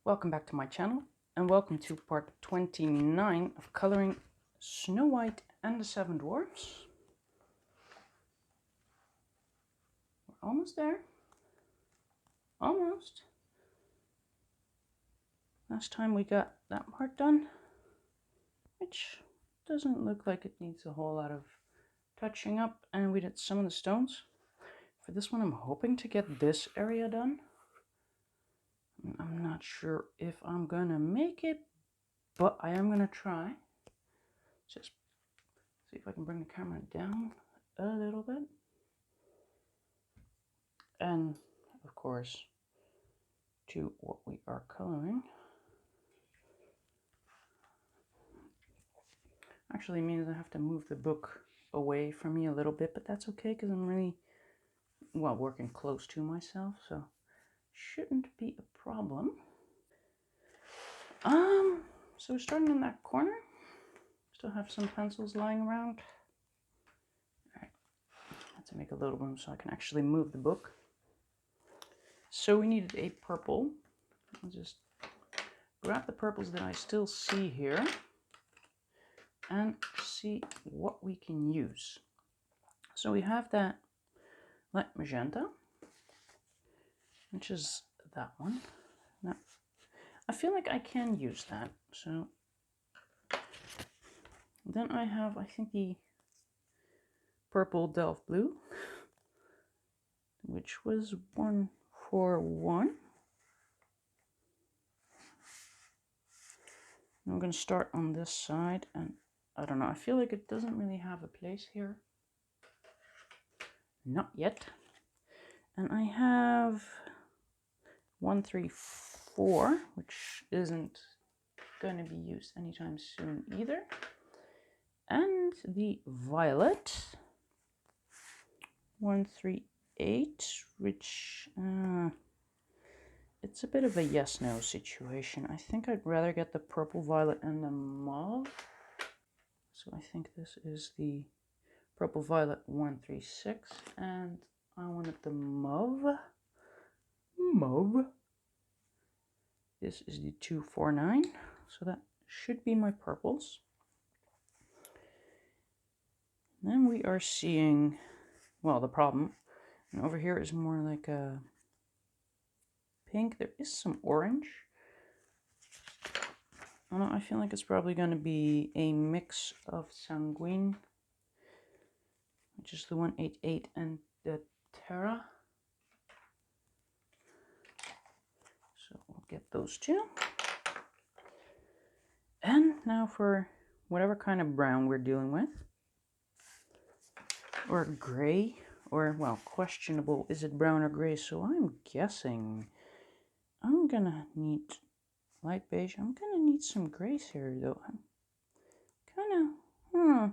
Welcome back to my channel and welcome to part 29 of coloring Snow White and the Seven Dwarfs. We're almost there. Almost. Last time we got that part done, which doesn't look like it needs a whole lot of touching up, and we did some of the stones. For this one I'm hoping to get this area done. I'm not sure if I'm gonna make it, but I am gonna try. Just see if I can bring the camera down a little bit. And of course to what we are coloring. Actually means I have to move the book away from me a little bit, but that's okay because I'm really, well, working close to myself, so shouldn't be a problem. So we're starting in that corner. Still have some pencils lying around. Alright, I have to make a little room so I can actually move the book. So we needed a purple. I'll just grab the purples that I still see here and see what we can use. So we have that light magenta, which is that one. Now, I feel like I can use that. So then I have, I think, the purple Delft blue, which was 141. I'm going to start on this side, and I don't know, I feel like it doesn't really have a place here. Not yet. And I have 134, which isn't going to be used anytime soon either. And the violet 138, which it's a bit of a yes-no situation. I think I'd rather get the purple, violet, and the mauve. So I think this is the purple, violet 136, and I wanted the mauve. Mauve. This is the 249, so that should be my purples. Then we are seeing, well, the problem, and over here is more like a pink. There is some orange. I don't know, I feel like it's probably going to be a mix of Sanguine, which is the 188, and the Terra. So we'll get those two. And now for whatever kind of brown we're dealing with, or gray, or, well, questionable, is it brown or gray? So I'm guessing I'm gonna need light beige. I'm gonna need some grays here though. I'm kind of,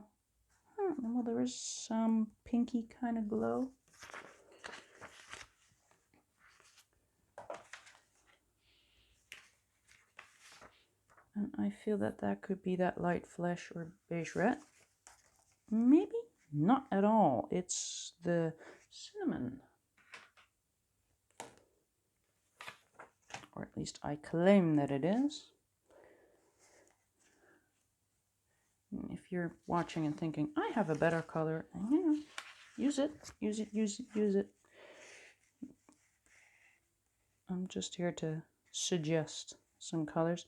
well, there is some pinky kind of glow. And I feel that that could be that light flesh or beige red. Maybe not at all. It's the cinnamon. Or at least I claim that it is. And if you're watching and thinking, I have a better color, you know, use it, use it, use it, use it. I'm just here to suggest some colors.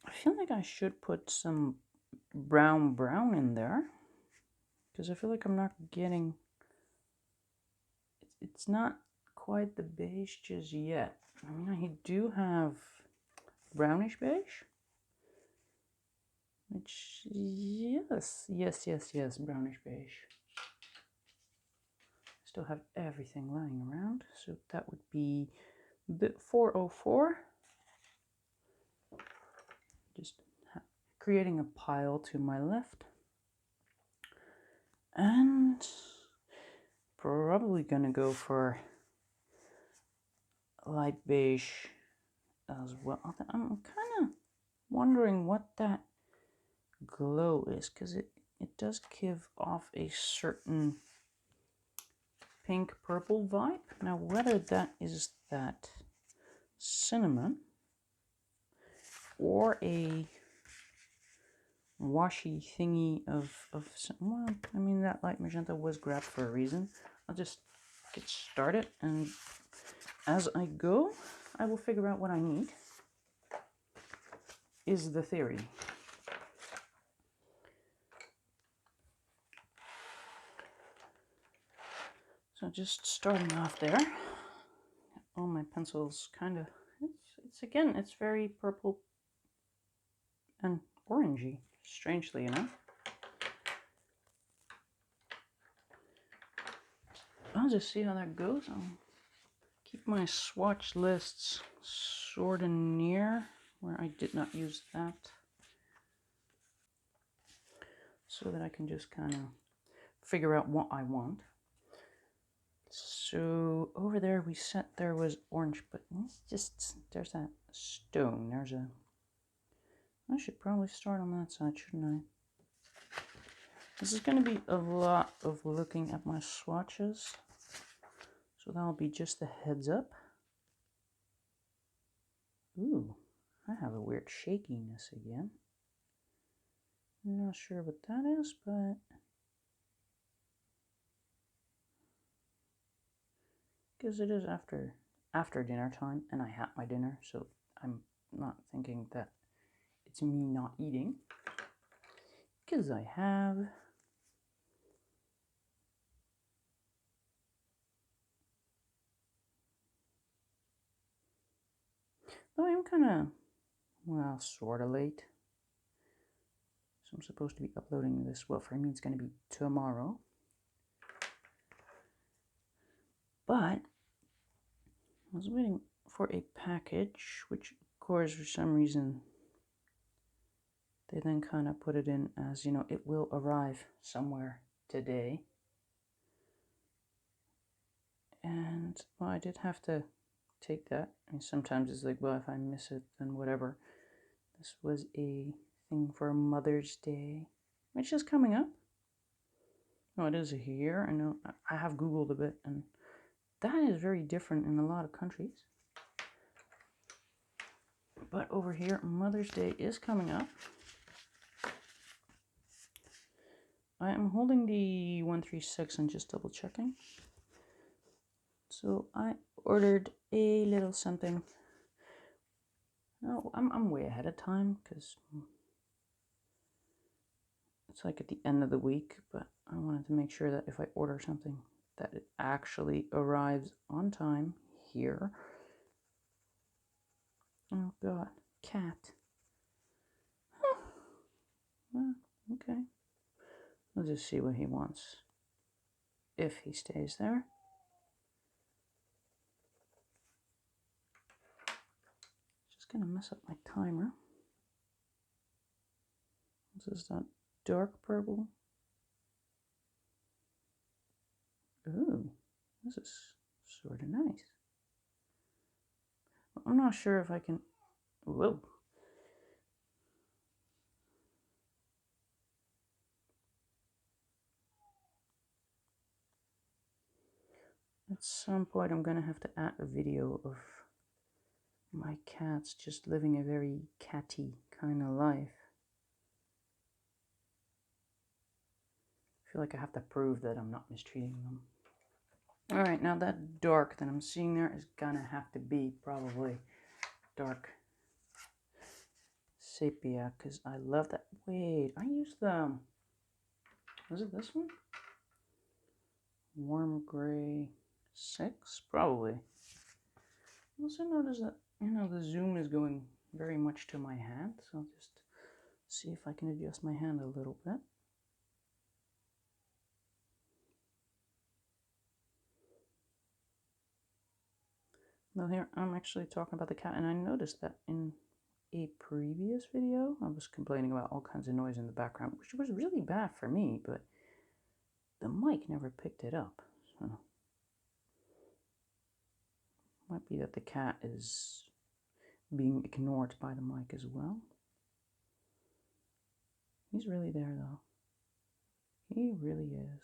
I feel like I should put some brown in there, because I feel like I'm not getting, it's not quite the beige just yet. I mean, I do have brownish beige, which, yes, brownish beige. Still have everything lying around, so that would be the 404. Just creating a pile to my left, and probably gonna go for light beige as well. I'm kind of wondering what that glow is, because it does give off a certain pink purple vibe. Now whether that is that cinnamon or a washy thingy of some, well, I mean, that light magenta was grabbed for a reason. I'll just get started, and as I go, I will figure out what I need, is the theory. So just starting off there, all my pencils kind of, it's very purple and orangey, strangely enough. I'll just see how that goes. I'll keep my swatch lists sort of near where I did not use that, so that I can just kind of figure out what I want. So over there we said there was orange, but it's just, there's that stone. I should probably start on that side, shouldn't I? This is going to be a lot of looking at my swatches, so that'll be just a heads up. Ooh, I have a weird shakiness again. I'm not sure what that is, but because it is after dinner time, and I had my dinner, so I'm not thinking that it's me not eating, because I have. Though I am kind of, well, sort of late. So I'm supposed to be uploading this, well, for me it's going to be tomorrow. But I was waiting for a package, which of course for some reason they then kind of put it in as, you know, it will arrive somewhere today. And, well, I did have to take that. I mean, sometimes it's like, well, if I miss it, then whatever. This was a thing for Mother's Day, which is coming up. Oh, it is here. I know, I have Googled a bit, and that is very different in a lot of countries. But over here, Mother's Day is coming up. I am holding the 136 and just double checking. So I ordered a little something. No, I'm way ahead of time because it's like at the end of the week, but I wanted to make sure that if I order something that it actually arrives on time here. Oh God, cat. Huh. Well, okay. We'll just see what he wants, if he stays there. Just gonna mess up my timer. This is that dark purple. Ooh, this is sort of nice. I'm not sure if I can. Whoa. At some point, I'm gonna have to add a video of my cats just living a very catty kind of life. I feel like I have to prove that I'm not mistreating them. Alright, now that dark that I'm seeing there is gonna have to be probably dark sepia, because I love that. Wait, I used the, was it this one? Warm gray 6? Probably. I also notice that, you know, the zoom is going very much to my hand, so I'll just see if I can adjust my hand a little bit. Now here, I'm actually talking about the cat, and I noticed that in a previous video, I was complaining about all kinds of noise in the background, which was really bad for me, but the mic never picked it up, so might be that the cat is being ignored by the mic as well. He's really there, though. He really is.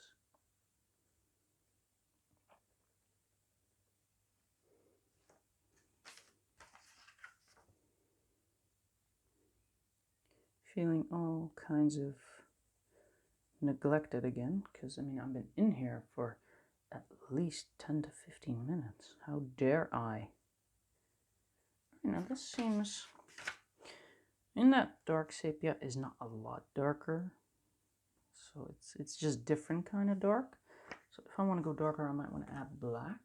feeling all kinds of neglected again, because I mean I've been in here for at least 10 to 15 minutes. How dare I? You know, this seems, in that dark sepia is not a lot darker, so it's just different kind of dark. So if I want to go darker, I might want to add black.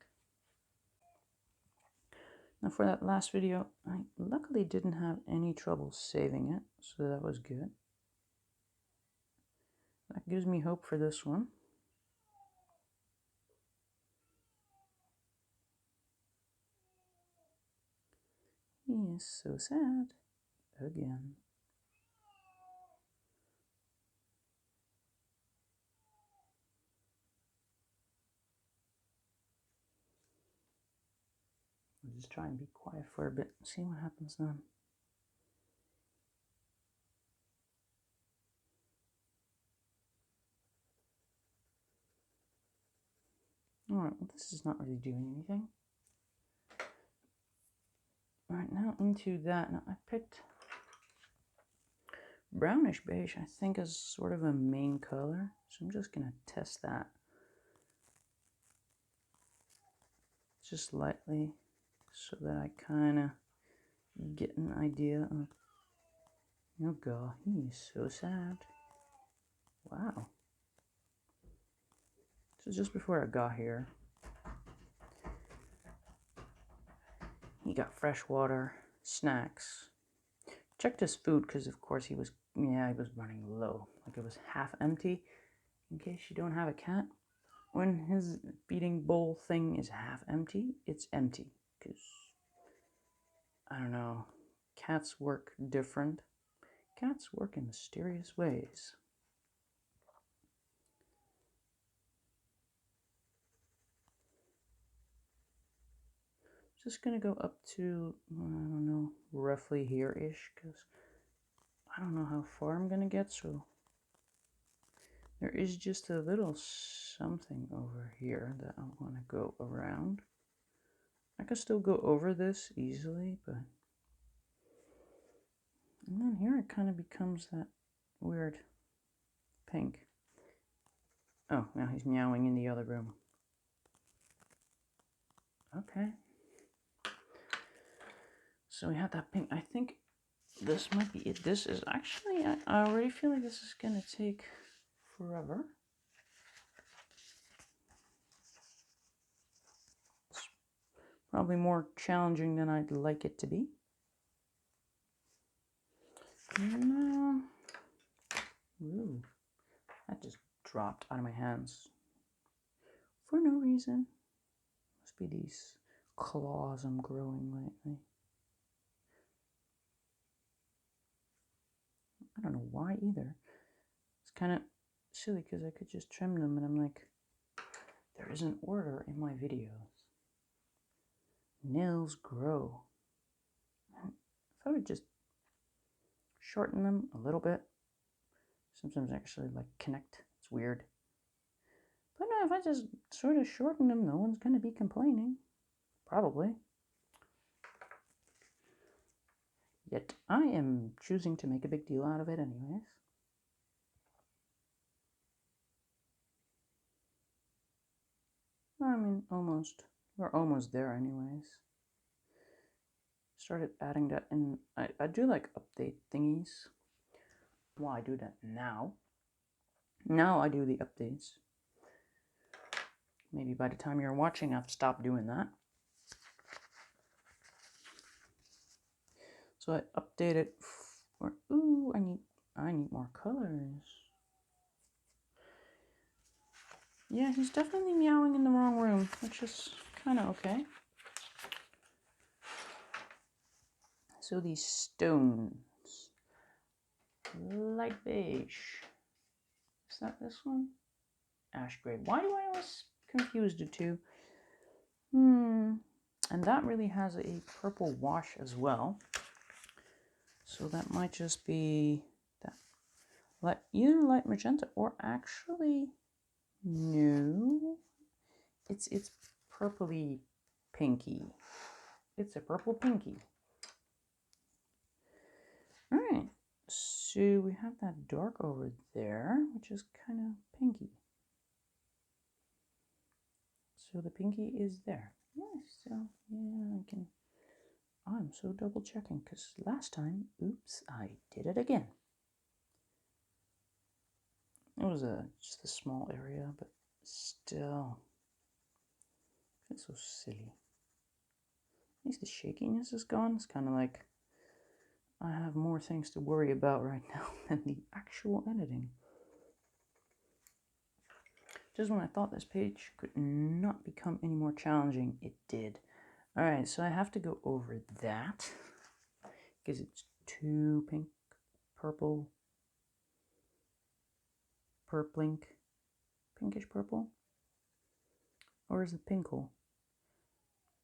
Now for that last video, I luckily didn't have any trouble saving it, so that was good. That gives me hope for this one. He is so sad. Again. I'll just try and be quiet for a bit, see what happens then. Alright, well this is not really doing anything. Alright, now into that. Now I picked brownish beige, I think, as sort of a main color. So I'm just going to test that. Just lightly, so that I kind of get an idea of, oh god, he is so sad. Wow. So just before I got here, he got fresh water, snacks. Checked his food because of course he was running low. Like it was half empty. In case you don't have a cat, when his feeding bowl thing is half empty, it's empty. Because, I don't know, cats work different. Cats work in mysterious ways. Just gonna go up to, I don't know, roughly here-ish, because I don't know how far I'm gonna get, so there is just a little something over here that I want to go around. I could still go over this easily, but... And then here it kind of becomes that weird pink. Oh, now he's meowing in the other room. Okay. So we have that pink. I think this might be it. This is actually, I already feel like this is going to take forever. It's probably more challenging than I'd like it to be. No. Ooh, that just dropped out of my hands for no reason. Must be these claws I'm growing lately. I don't know why either. It's kind of silly because I could just trim them, and I'm like, there is an order in my videos. Nails grow. If I would just shorten them a little bit, sometimes actually like connect. It's weird. But no, if I just sort of shorten them, no one's going to be complaining. Probably. Yet I am choosing to make a big deal out of it anyways. I mean, almost. We're almost there anyways. Started adding that in. I do like update thingies. Well, I do that now. Now I do the updates. Maybe by the time you're watching, I've stopped doing that. So I updated for, ooh, I need more colors. Yeah, he's definitely meowing in the wrong room, which is kind of okay. So these stones, light beige. Is that this one? Ash gray. Why do I always confuse the two? And that really has a purple wash as well. So that might just be that either light magenta or actually no. It's purpley pinky. It's a purple pinky. Alright. So we have that dark over there, which is kind of pinky. So the pinky is there. Yes, so yeah, I can. I'm so double checking because last time, oops, I did it again. It was just a small area, but still, it's so silly. At least the shakiness is gone. It's kind of like I have more things to worry about right now than the actual editing. Just when I thought this page could not become any more challenging, it did. Alright, so I have to go over that because it's too pink, purple, purplink, pinkish purple. Or is it pinkle?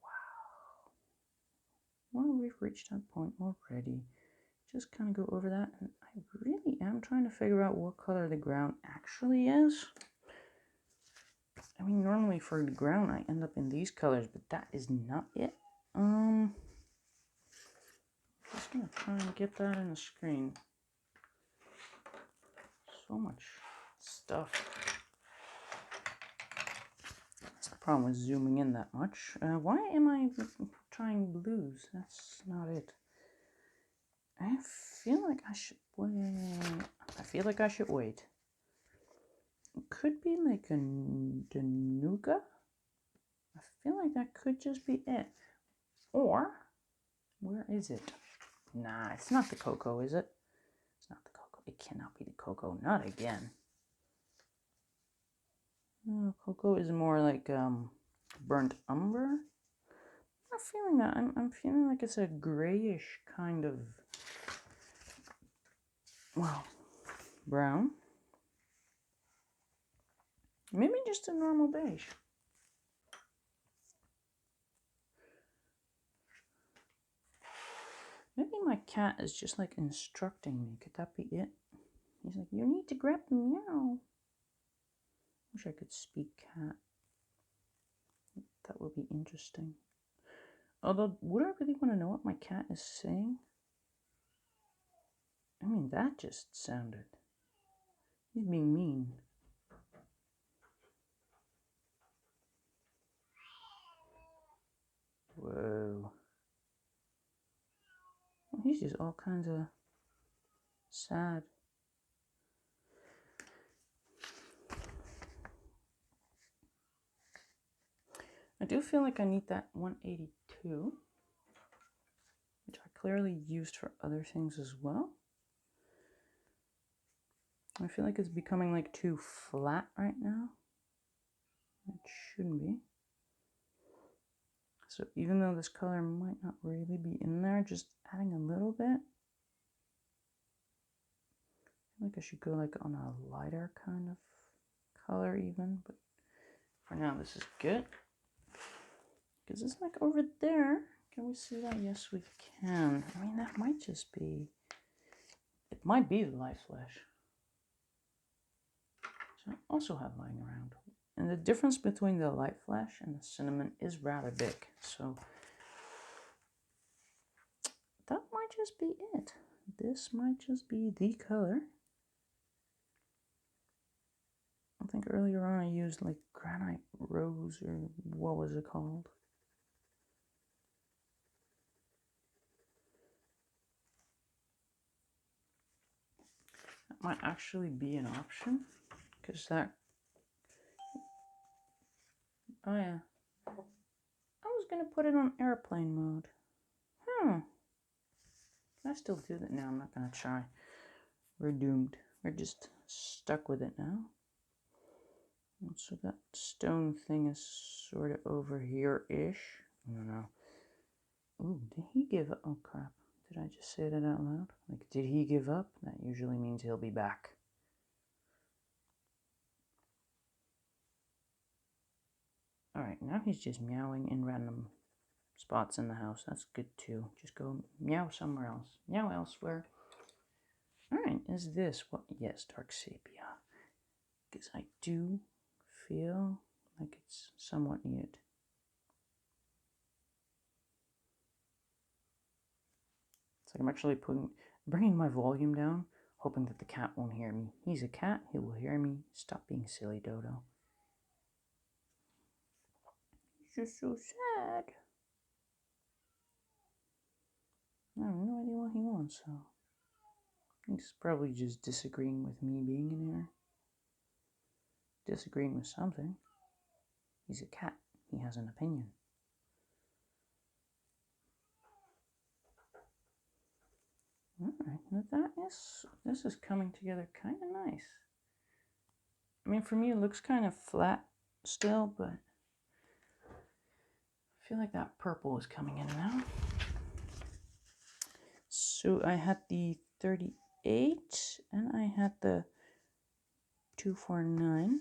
Wow. Well, we've reached that point already. Just kind of go over that, and I really am trying to figure out what color the ground actually is. I mean, normally for the ground I end up in these colors, but that is not it. Just gonna try and get that in the screen. So much stuff. That's the problem with zooming in that much. Why am I trying blues? That's not it. I feel like I should wait. It could be like a Danuka. I feel like that could just be it. Or, where is it? Nah, it's not the cocoa, is it? It's not the cocoa. It cannot be the cocoa. Not again. No, cocoa is more like burnt umber. I'm not feeling that. I'm feeling like it's a grayish kind of, well, brown. Maybe just a normal beige. Maybe my cat is just like instructing me. Could that be it? He's like, you need to grab the meow. Wish I could speak cat. That would be interesting. Although, would I really want to know what my cat is saying? I mean, that just sounded... He's being mean. Whoa. Well, he's just all kinds of sad. I do feel like I need that 182, which I clearly used for other things as well. I feel like it's becoming like too flat right now. It shouldn't be. So even though this color might not really be in there, just adding a little bit. I feel like I should go like on a lighter kind of color even, but for now this is good. Because it's like over there. Can we see that? Yes, we can. I mean, that might just be, it might be the light flesh. So I also have lying around. And the difference between the light flesh and the cinnamon is rather big. So that might just be it. This might just be the color. I think earlier on I used like granite rose or what was it called? That might actually be an option. Because that... Oh yeah. I was going to put it on airplane mode. Can I still do that? No, I'm not going to try. We're doomed. We're just stuck with it now. And so that stone thing is sort of over here-ish. I don't know. Ooh, did he give up? Oh, crap. Did I just say that out loud? Like, did he give up? That usually means he'll be back. Alright, now he's just meowing in random spots in the house. That's good too. Just go meow somewhere else. Meow elsewhere. Alright, is this what? Yes, dark sepia. Because I do feel like it's somewhat needed. It's like I'm actually bringing my volume down hoping that the cat won't hear me. He's a cat, he will hear me. Stop being silly, Dodo. He's just so sad. I have no idea what he wants, so he's probably just disagreeing with me being in here. Disagreeing with something. He's a cat. He has an opinion. Alright, this is coming together kind of nice. I mean, for me, it looks kind of flat still, but I feel like that purple is coming in now. So I had the 38 and I had the 249.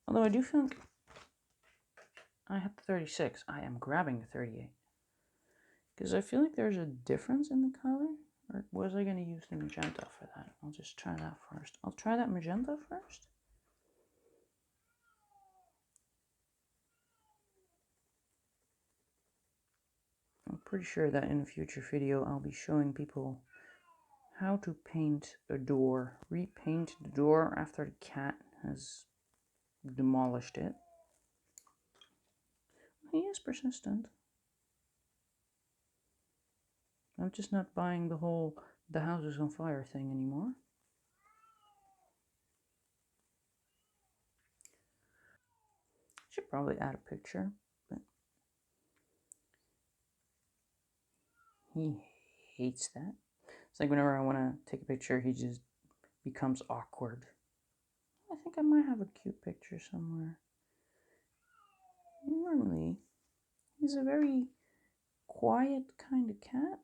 Although I do feel like I have the 36. I am grabbing the 38. Because I feel like there's a difference in the color. Or was I going to use the magenta for that? I'll just try that first. I'll try that magenta first. I'm pretty sure that in a future video I'll be showing people how to paint a door. Repaint the door after the cat has demolished it. He is persistent. I'm just not buying the whole the house is on fire thing anymore. Should probably add a picture, but he hates that. It's like whenever I want to take a picture, he just becomes awkward. I think I might have a cute picture somewhere. Normally, he's a very quiet kind of cat.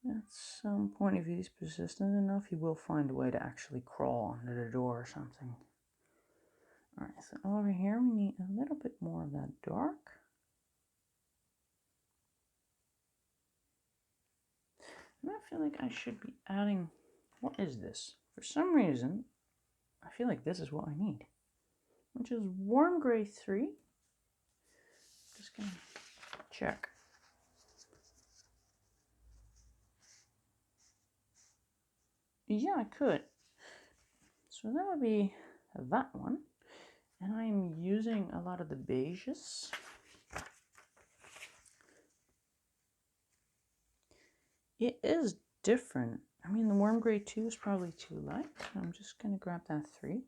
At some point, if he's persistent enough, he will find a way to actually crawl under the door or something. Alright, so over here we need a little bit more of that dark. And I feel like I should be adding, what is this? For some reason, I feel like this is what I need, which is warm gray 3. Just gonna check. Yeah, I could. So that would be that one. And I'm using a lot of the beiges. It is different. I mean, the warm gray 2 is probably too light. So I'm just going to grab that 3.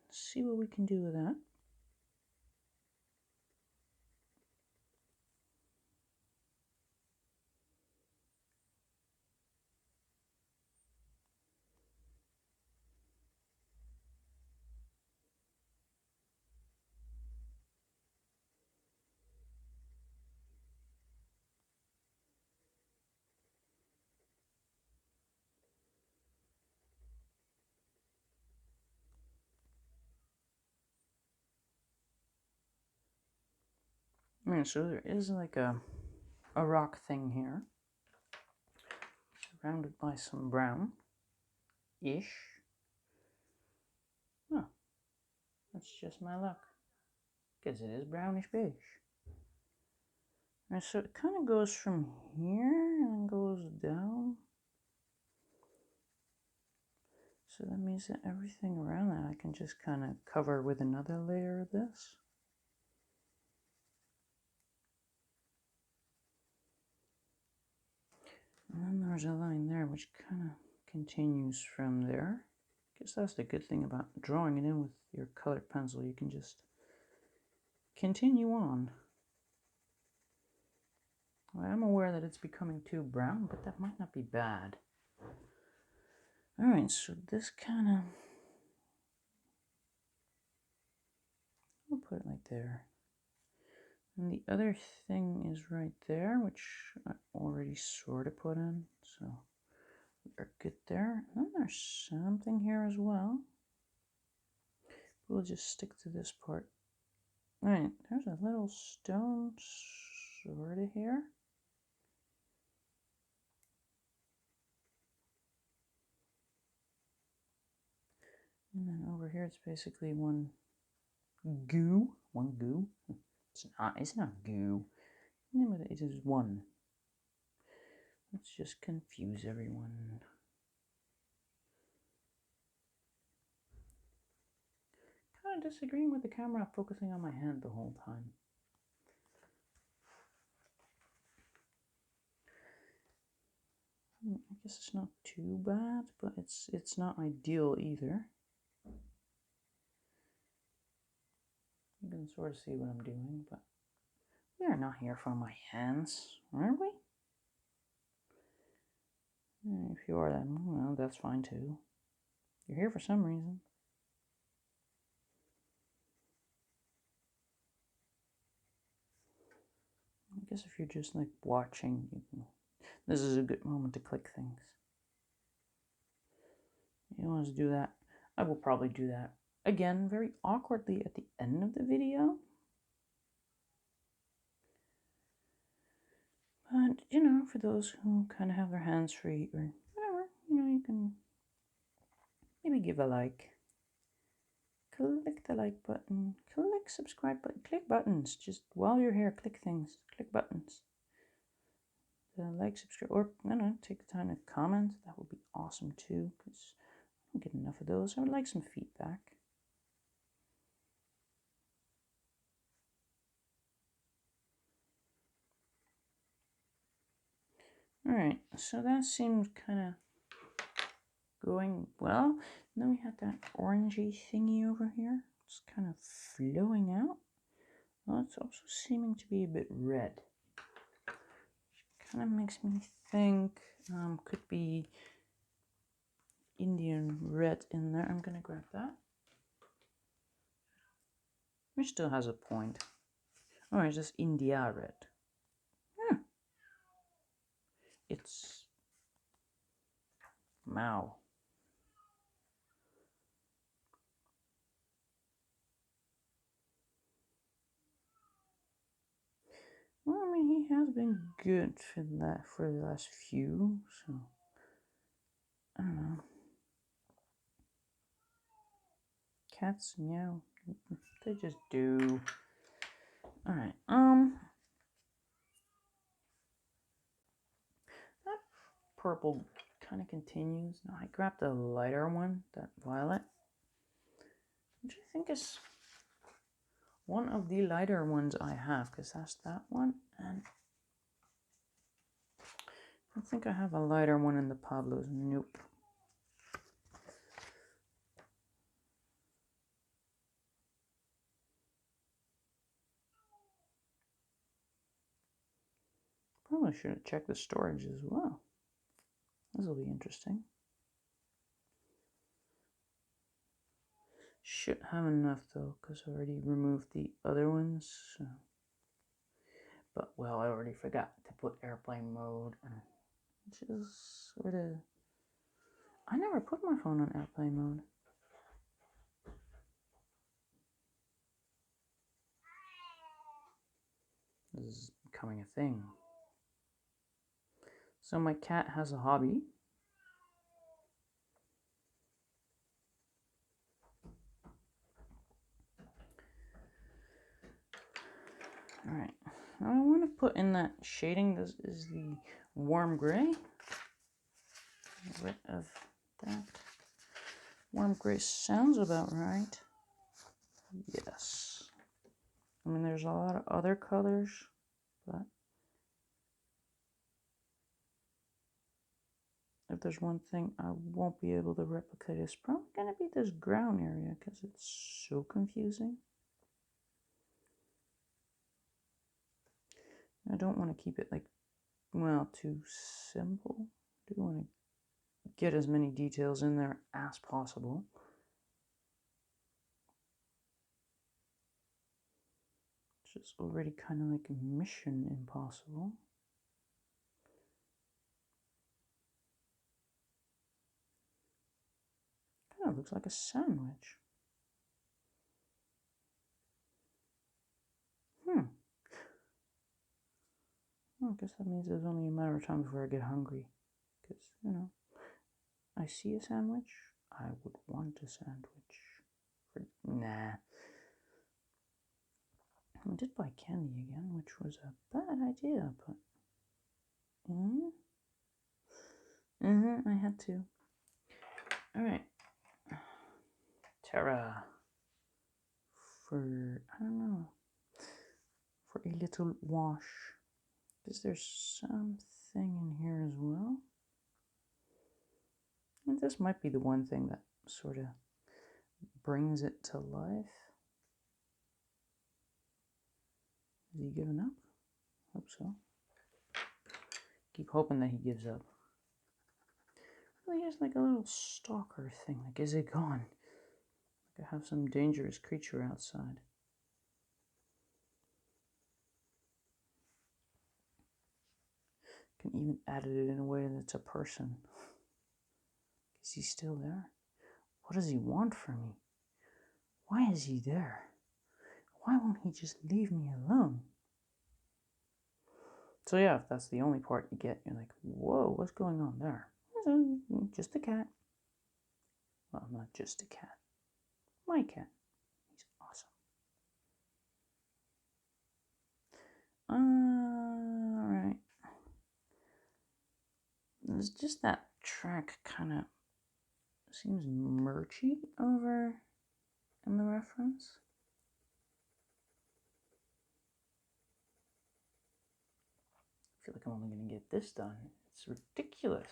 See what we can do with that. Alright, so there is like a rock thing here, surrounded by some brown-ish. Oh, that's just my luck, because it is brownish beige. Alright, so it kind of goes from here and goes down. So that means that everything around that I can just kind of cover with another layer of this. And then there's a line there which kind of continues from there. I guess that's the good thing about drawing it in with your colored pencil. You can just continue on. I am aware that it's becoming too brown, but that might not be bad. Alright, so this kind of... I'll put it like there. And the other thing is right there, which I already sort of put in, so we're good there. And then there's something here as well. We'll just stick to this part. Alright, there's a little stone sort of here. And then over here it's basically one goo. It's not goo. No, but it is one. Let's just confuse everyone. Kind of disagreeing with the camera focusing on my hand the whole time. I guess it's not too bad, but it's not ideal either. You can sort of see what I'm doing, but we are not here for my hands, are we? If you are, then, well, that's fine too. You're here for some reason. I guess if you're just like watching, this is a good moment to click things. You want to do that? I will probably do that again very awkwardly at the end of the video. But, you know, for those who kind of have their hands free or whatever, you know, you can maybe give a like. Click the like button, click subscribe button, click buttons. Just while you're here, click things, click buttons. Like, subscribe, or I don't know, take the time to comment. That would be awesome too, because I don't get enough of those. I would like some feedback. Alright, so that seems kind of going well. Then we have that orangey thingy over here. It's kind of flowing out. Well, it's also seeming to be a bit red. Kind of makes me think could be Indian red in there. I'm gonna grab that. Which still has a point. Or is this India red? It's Mao. Well, I mean, he has been good for the last few, so I don't know. Cats meow. They just do. Alright, that purple kind of continues. Now I grabbed the lighter one, that violet, which I think is one of the lighter ones I have, because that's that one, and I think I have a lighter one in the Pablo's. Nope. Probably should have checked the storage as well. This will be interesting. Should have enough though, because I already removed the other ones. So. But, well, I already forgot to put airplane mode, which is sort of... I never put my phone on airplane mode. This is becoming a thing. So my cat has a hobby. Alright, now I want to put in that shading. This is the warm gray. Get rid of that. Warm gray sounds about right. Yes. I mean, there's a lot of other colors, but if there's one thing I won't be able to replicate, it's probably going to be this ground area because it's so confusing. I don't want to keep it like, well, too simple. I do want to get as many details in there as possible. It's just already kind of like Mission Impossible. Kind of looks like a sandwich. Well, I guess that means it's only a matter of time before I get hungry. Because, you know, I see a sandwich, I would want a sandwich. Nah. I did buy candy again, which was a bad idea, but... I had to. Alright. Terra. For, I don't know, for a little wash. Is there something in here as well? And this might be the one thing that sort of brings it to life. Has he given up? Hope so. Keep hoping that he gives up. Well, he has like a little stalker thing. Like, is it gone? Like I have some dangerous creature outside. Can even edit it in a way that's a person. Is he still there? What does he want from me? Why is he there? Why won't he just leave me alone? So yeah, if that's the only part you get, you're like, whoa, what's going on there? Just a cat. Well, not just a cat. My cat. He's awesome. Alright. There's just that track kind of seems murky over in the reference. I feel like I'm only going to get this done. It's ridiculous.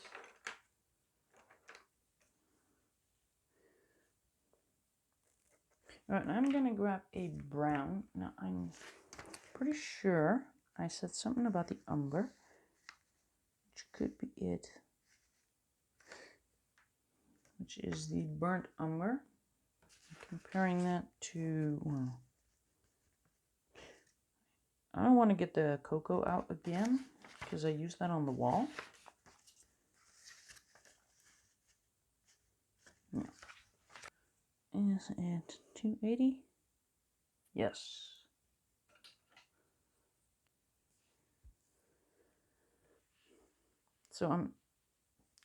Alright, I'm going to grab a brown. Now, I'm pretty sure I said something about the umber, which could be it. Which is the burnt umber. Comparing that to, well, I don't want to get the cocoa out again because I used that on the wall. Yeah. Is it 280? Yes. So I'm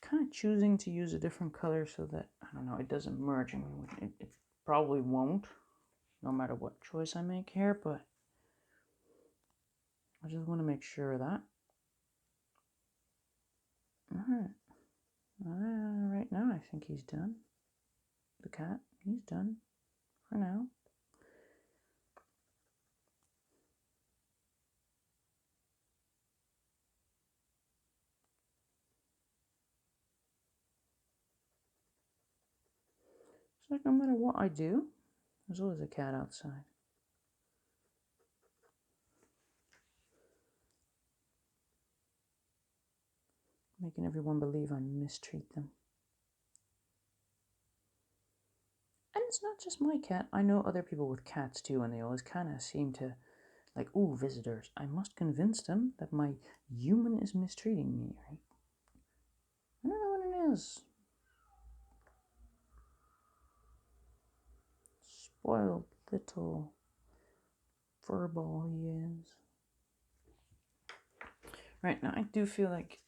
kind of choosing to use a different color so that, I don't know, it doesn't merge. I mean, it probably won't, no matter what choice I make here, but I just want to make sure of that. Alright. Right now, I think he's done. The cat, he's done for now. It's like no matter what I do, there's always a cat outside. Making everyone believe I mistreat them. And it's not just my cat. I know other people with cats too, and they always kind of seem to, like, ooh, visitors. I must convince them that my human is mistreating me, right? I don't know what it is. Spoiled little furball he is. Right, now I do feel like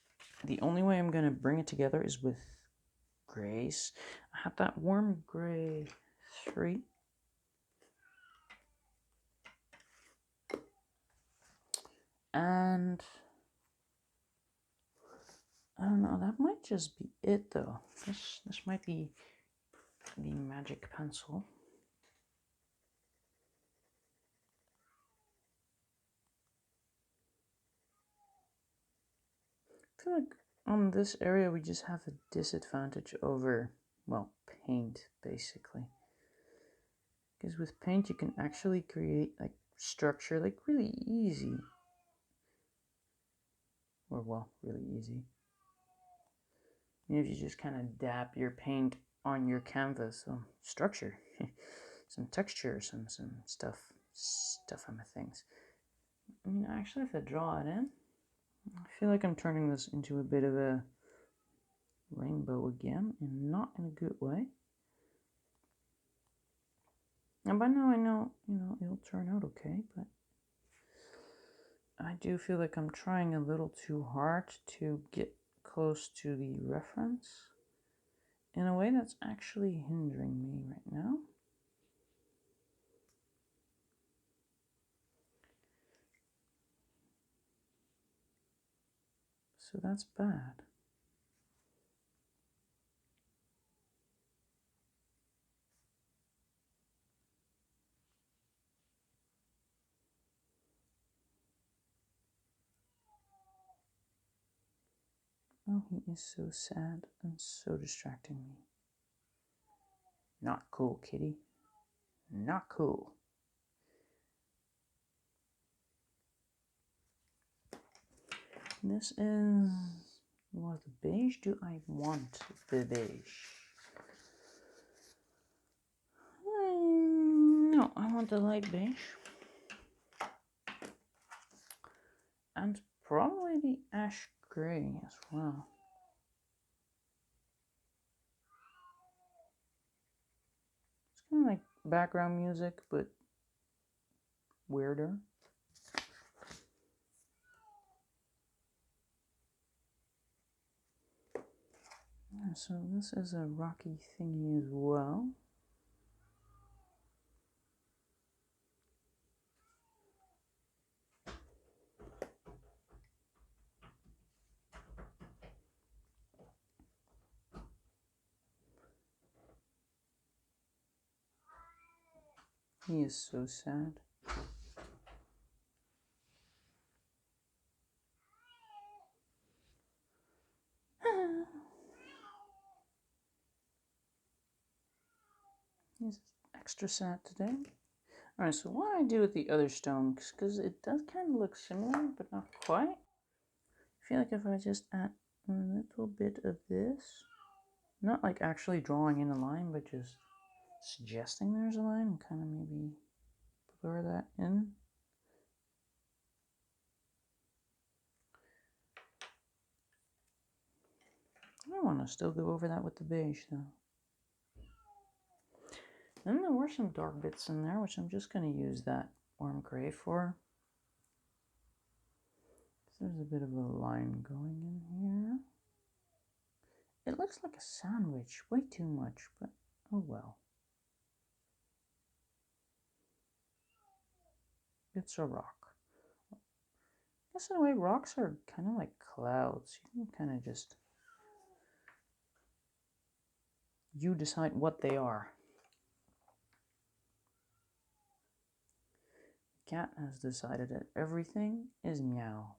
the only way I'm going to bring it together is with grays. I have that warm gray 3. And I don't know, that might just be it though. This might be the magic pencil. I feel like on this area we just have a disadvantage over, well, paint basically. Because with paint you can actually create like structure like really easy. Or well, really easy. If you just kind of dab your paint on your canvas, some structure, some texture, some stuff on the things. I mean, I actually have to draw it in. I feel like I'm turning this into a bit of a rainbow again, and not in a good way. And by now I know, it'll turn out okay, but I do feel like I'm trying a little too hard to get close to the reference in a way that's actually hindering me right now. So that's bad. Oh, he is so sad and so distracting me. Not cool, kitty. Not cool. This is... was the beige? Do I want the beige? No, I want the light beige. And probably the ash gray as well. It's kind of like background music, but weirder. Yeah, so this is a rocky thingy as well. He is so sad. He's extra sad today. Alright, so what do I do with the other stone? Because it does kind of look similar, but not quite. I feel like if I just add a little bit of this, not like actually drawing in a line, but just suggesting there's a line, and kind of maybe blur that in. I want to still go over that with the beige though. Then there were some dark bits in there, which I'm just going to use that warm gray for. So there's a bit of a line going in here. It looks like a sandwich, way too much, but oh well. It's a rock. I guess in a way rocks are kind of like clouds. You can kind of just... you decide what they are. Cat has decided that everything is meow.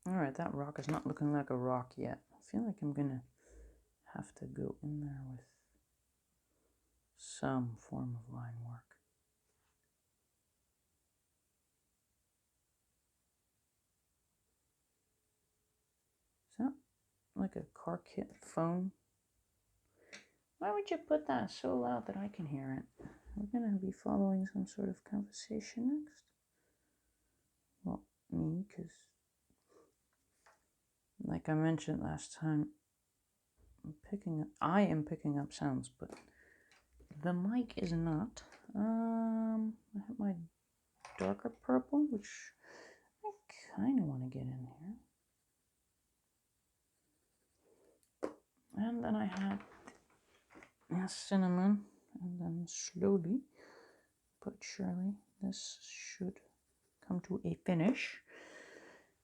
Alright, that rock is not looking like a rock yet. I feel like I'm gonna have to go in there with some form of line work. Is that like a car kit phone? Why would you put that so loud that I can hear it? We're gonna be following some sort of conversation next. Well, me, because like I mentioned last time, I am picking up sounds, but the mic is not. I have my darker purple, which I kind of want to get in here. And then I have cinnamon, and then slowly but surely this should come to a finish.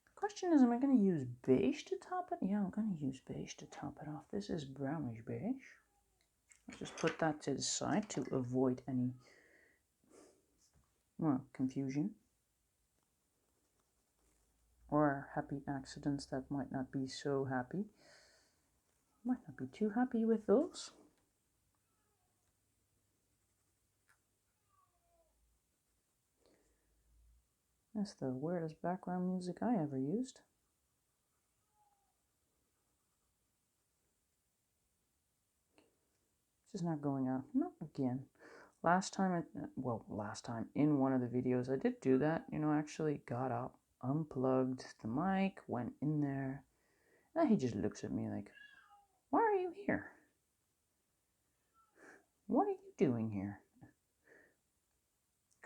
The question is, am I going to use beige to top it? Yeah, I'm going to use beige to top it off. This is brownish beige. I'll just put that to the side to avoid any, well, confusion or happy accidents that might not be so happy. Might not be too happy with those. That's the weirdest background music I ever used. It's just not going out. Not again. Last time, in one of the videos, I did do that. You know, I actually got up, unplugged the mic, went in there, And he just looks at me like, why are you here? What are you doing here?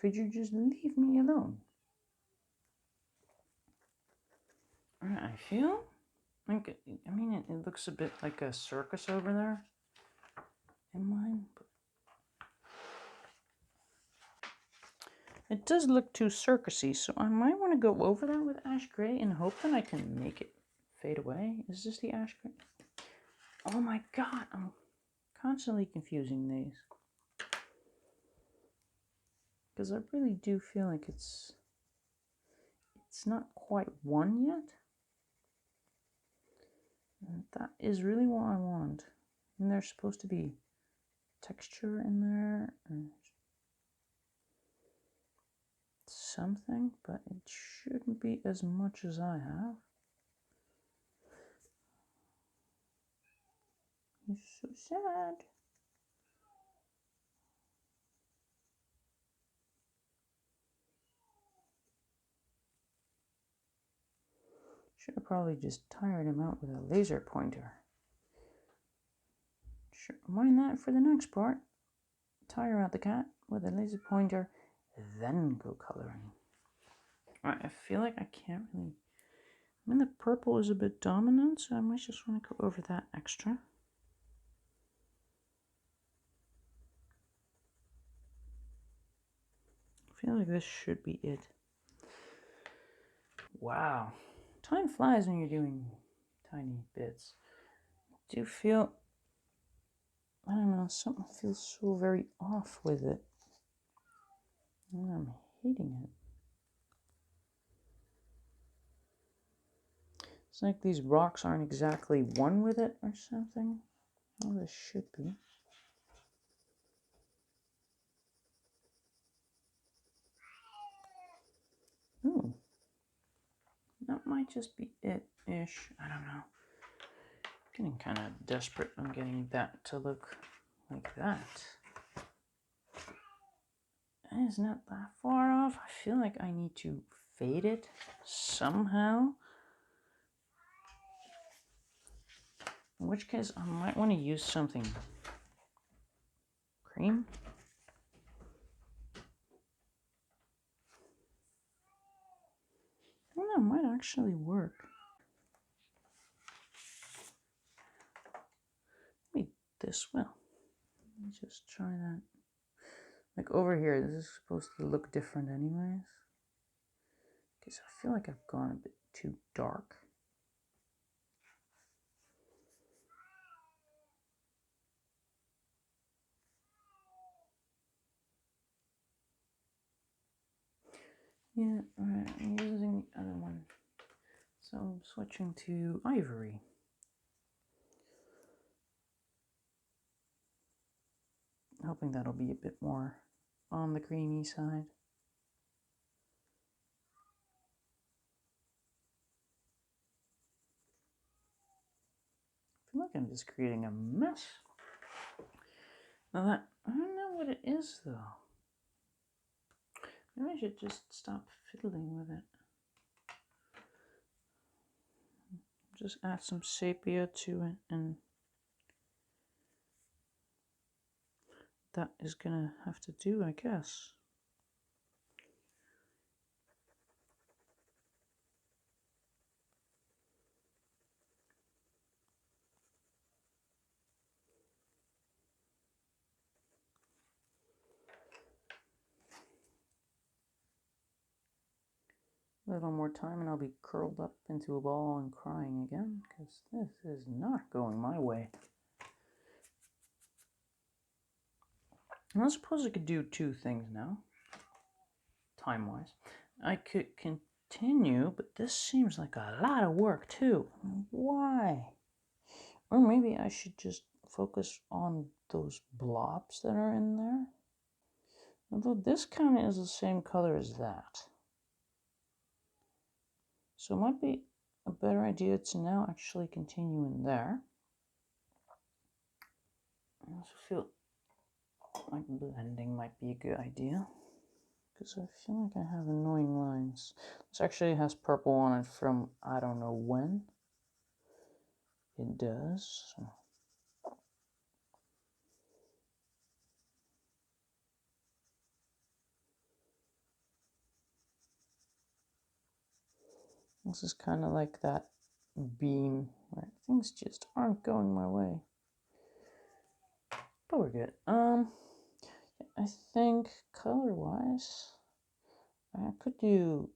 Could you just leave me alone? I feel like, I mean, it looks a bit like a circus over there in mine. But it does look too circusy, so I might want to go over that with ash gray and hope that I can make it fade away. Is this the ash gray? Oh my god, I'm constantly confusing these. Because I really do feel like it's not quite one yet. And that is really what I want. And there's supposed to be texture in there or something, but it shouldn't be as much as I have. It's so sad. Should have probably just tired him out with a laser pointer. Should mind that for the next part. Tire out the cat with a laser pointer, then go coloring. Alright, I feel like I can't really... I mean, the purple is a bit dominant, so I might just want to go over that extra. I feel like this should be it. Wow. Time flies when you're doing tiny bits. I do feel... I don't know, something feels so very off with it. And I'm hating it. It's like these rocks aren't exactly one with it or something. Oh, this should be. Ooh. That might just be it-ish. I don't know. Getting kind of desperate on getting that to look like that. And it's not that far off. I feel like I need to fade it somehow. In which case, I might want to use something cream. I don't know, it might actually work. Maybe this will. Let me just try that. Like over here, this is supposed to look different anyways. Because I feel like I've gone a bit too dark. Yeah, alright, I'm using the other one. So I'm switching to ivory. Hoping that'll be a bit more on the creamy side. I feel like I'm just creating a mess. Now that, I don't know what it is though. Maybe I should just stop fiddling with it. Just add some sepia to it, and that is gonna have to do, I guess. A little more time and I'll be curled up into a ball and crying again, because this is not going my way. And I suppose I could do two things now, time-wise. I could continue, but this seems like a lot of work too. Why? Or maybe I should just focus on those blobs that are in there. Although this kind of is the same color as that. So it might be a better idea to now actually continue in there. I also feel like blending might be a good idea, because I feel like I have annoying lines. This actually has purple on it from I don't know when. it does. So. This is kind of like that beam where things just aren't going my way. But we're good. I think color-wise, I could do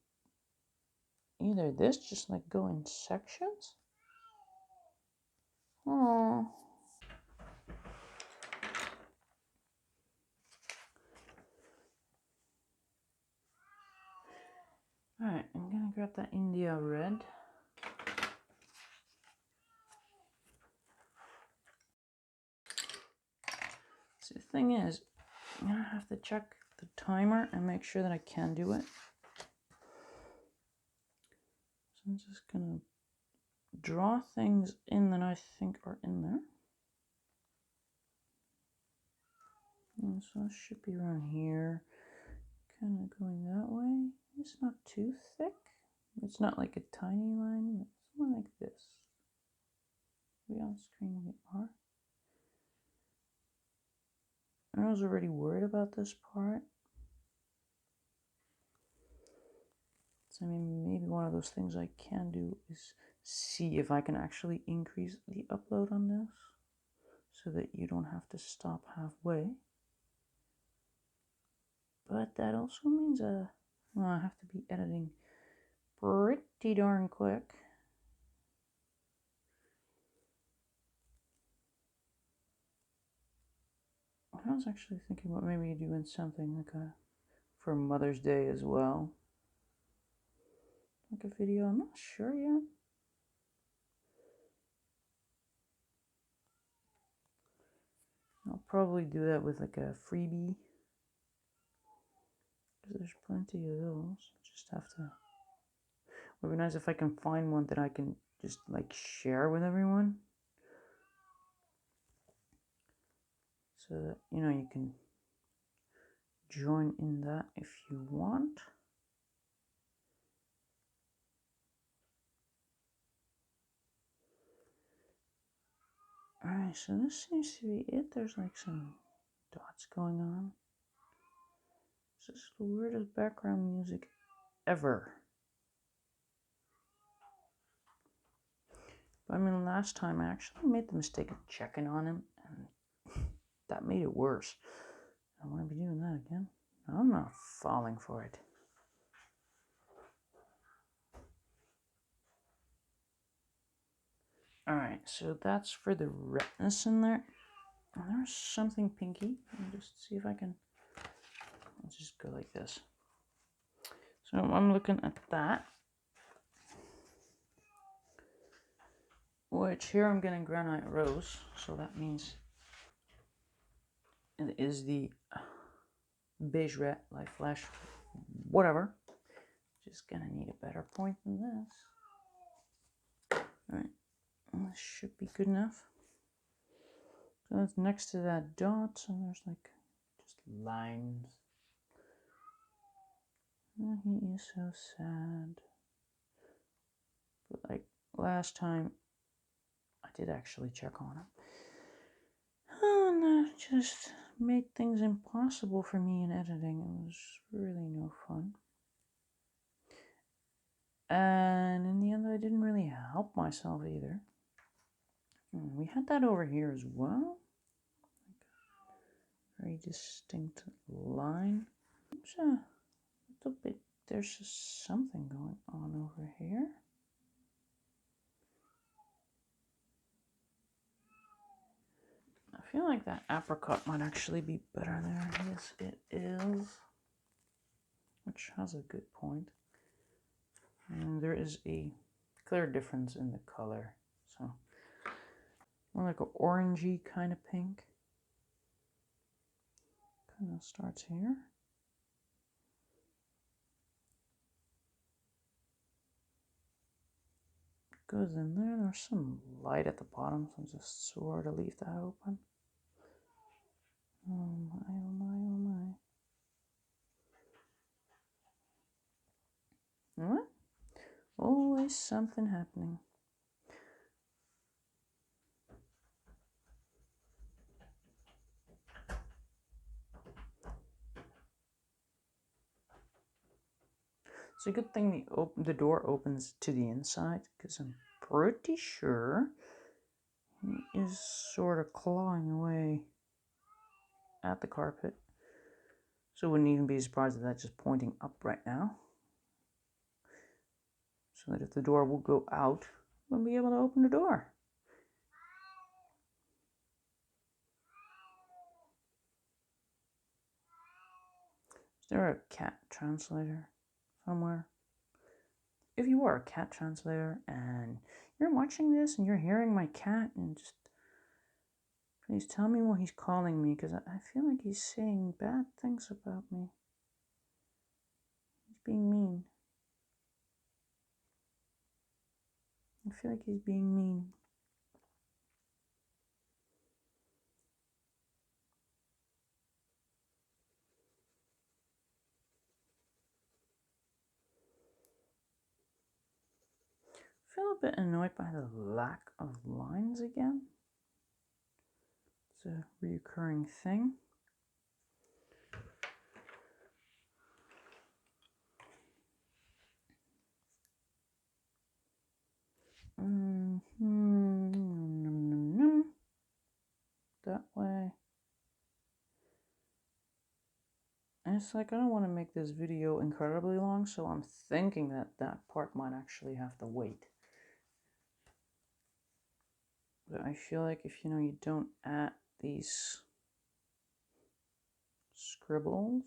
either this, just like go in sections. Oh. Alright, I'm gonna grab that India red. So the thing is, I'm gonna have to check the timer and make sure that I can do it. So I'm just gonna draw things in that I think are in there. And so it should be around here, kind of going that way. It's not too thick. It's not like a tiny line. It's more like this. Are we on screen? We are. I was already worried about this part. So I mean, maybe one of those things I can do is see if I can actually increase the upload on this so that you don't have to stop halfway. But that also means well, I have to be editing pretty darn quick. I was actually thinking about maybe doing something like for Mother's Day as well. Like a video, I'm not sure yet. I'll probably do that with like a freebie. Because there's plenty of those. Just have to. It would be nice if I can find one that I can just like share with everyone. So that, you know, you can join in that if you want. Alright, so this seems to be it. There's like some dots going on. This is the weirdest background music ever. But I mean, last time I actually made the mistake of checking on him, and that made it worse. I don't want to be doing that again. I'm not falling for it. Alright, so that's for the redness in there. And there's something pinky. Let me just see if I can. Let's just go like this. So I'm looking at that. Which here I'm getting granite rose. So that means it is the beige red, light flash, whatever. Just gonna need a better point than this. Alright, this should be good enough. So that's next to that dot, and there's like just lines. Oh, he is so sad. But like last time, I did actually check on him. Oh, and that just made things impossible for me in editing. It was really no fun. And in the end, I didn't really help myself either. And we had that over here as well. Very distinct line. There's a little bit, there's just something going on over here. I feel like that apricot might actually be better there. Yes, it is. Which has a good point. And there is a clear difference in the color. So, more like an orangey kind of pink. Kind of starts here. Goes in there. There's some light at the bottom, so I'm just sort of leave that open. Oh my, oh my, oh my. What? Always something happening. It's a good thing the door opens to the inside, because I'm pretty sure he is sort of clawing away at the carpet. So I wouldn't even be surprised if that's just pointing up right now. So that if the door will go out, we'll be able to open the door. Is there a cat translator somewhere? If you are a cat translator and you're watching this and you're hearing my cat, and just please tell me what he's calling me, because I feel like he's saying bad things about me. He's being mean. I feel like he's being mean. I feel a bit annoyed by the lack of lines again. It's a reoccurring thing. That way. And it's like, I don't want to make this video incredibly long, so I'm thinking that that part might actually have to wait. But I feel like if you don't add these scribbles,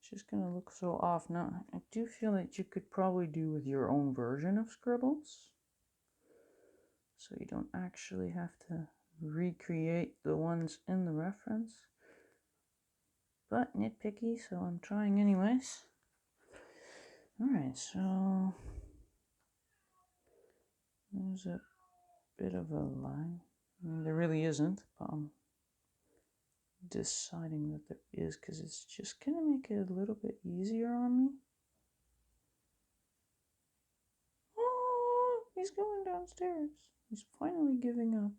it's just gonna look so off. Now, I do feel that you could probably do with your own version of scribbles, so you don't actually have to recreate the ones in the reference. But nitpicky, so I'm trying anyways. Alright, so there's a bit of a line. I mean, there really isn't, but I'm deciding that there is, because it's just gonna make it a little bit easier on me. Oh, he's going downstairs. He's finally giving up.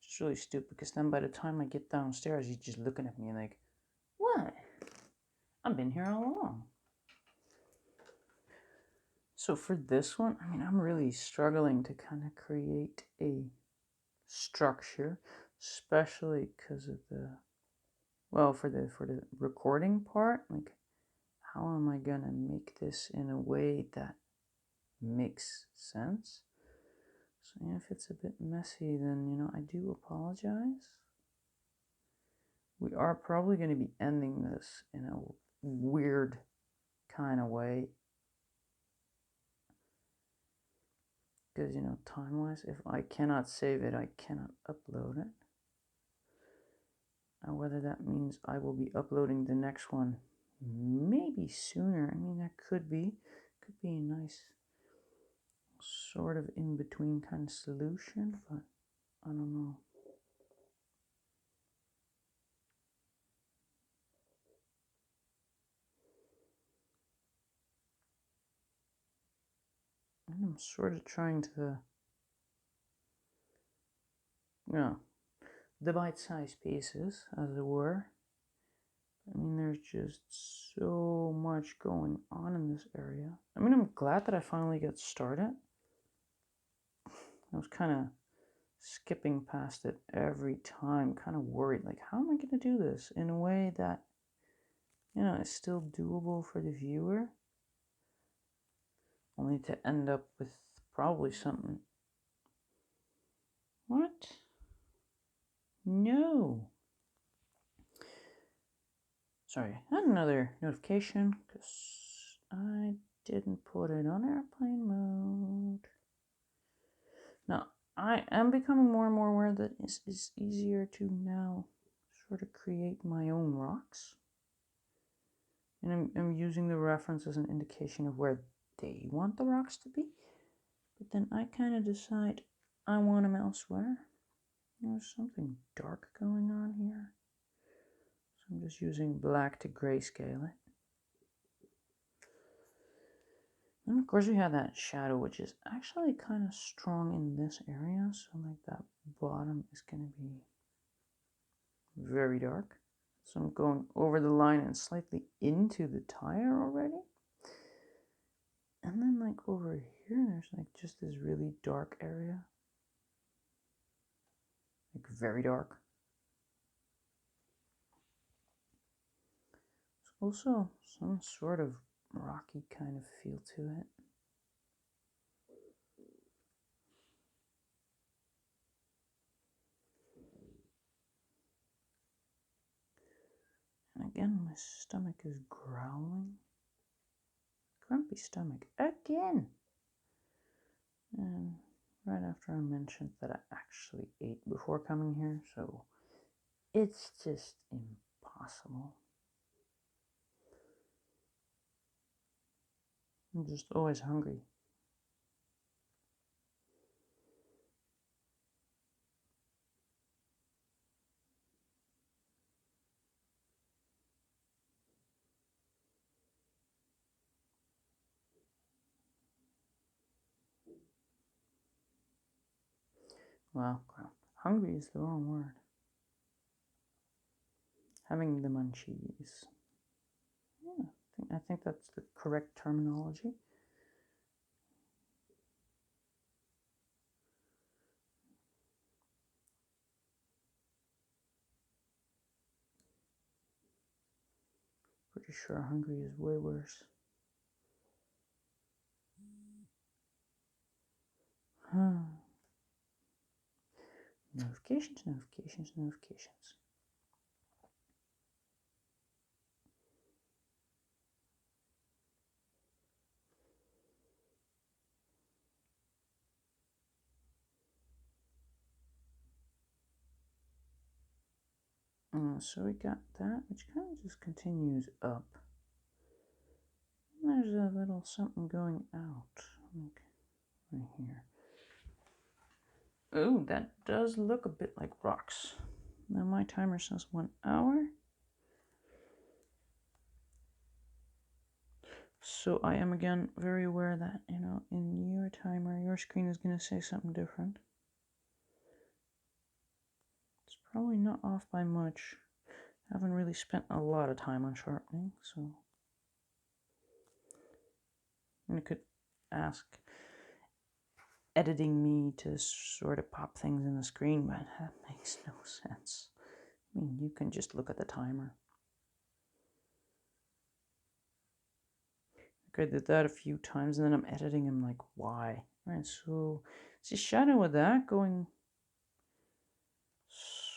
It's really stupid, because then by the time I get downstairs, he's just looking at me like, what? I've been here all along. So for this one, I mean, I'm really struggling to kind of create a structure, especially because of for the recording part. Like, how am I gonna make this in a way that makes sense? So if it's a bit messy, then I do apologize. We are probably going to be ending this in a weird kind of way, because time-wise, if I cannot save it, I cannot upload it. Now, whether that means I will be uploading the next one maybe sooner, I mean, that could be a nice sort of in-between kind of solution, but I don't know. And I'm sort of trying to, the bite-sized pieces, as it were. I mean, there's just so much going on in this area. I mean, I'm glad that I finally got started. I was kind of skipping past it every time, kind of worried, like, how am I going to do this in a way that, is still doable for the viewer? Only to end up with probably something. What? No. Sorry, I had another notification because I didn't put it on airplane mode. Now, I am becoming more and more aware that it is easier to now sort of create my own rocks. And I'm using the reference as an indication of where they want the rocks to be. But then I kind of decide I want them elsewhere. There's something dark going on here. So I'm just using black to grayscale it. And of course we have that shadow, which is actually kind of strong in this area. So like that bottom is going to be very dark. So I'm going over the line and slightly into the tire already. And then like over here, there's like just this really dark area. Like very dark. There's also some sort of rocky kind of feel to it. And again, my stomach is growling. Grumpy stomach again. And right after I mentioned that I actually ate before coming here, so it's just impossible. I'm just always hungry. Well, hungry is the wrong word. Having the munchies. Yeah, I think that's the correct terminology. Pretty sure hungry is way worse. Notifications, notifications, notifications. So we got that, which kind of just continues up. And there's a little something going out, like right here. Oh, that does look a bit like rocks. Now my timer says 1 hour. So I am again very aware that, you know, in your timer, your screen is going to say something different. It's probably not off by much. I haven't really spent a lot of time on sharpening, so you could ask editing me to sort of pop things in the screen, but that makes no sense. I mean, you can just look at the timer. I did that a few times, and then I'm editing. I'm like, why? All right, so it's a shadow of that going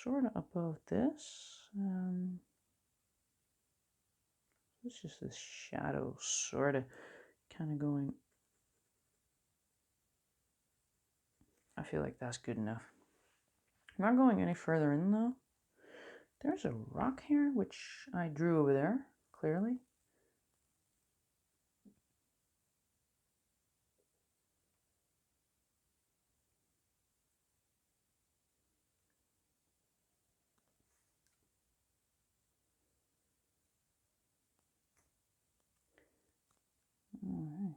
sort of above this. It's just this shadow sort of kind of going. I feel like that's good enough. I'm not going any further in though. There's a rock here, which I drew over there, clearly. Alright.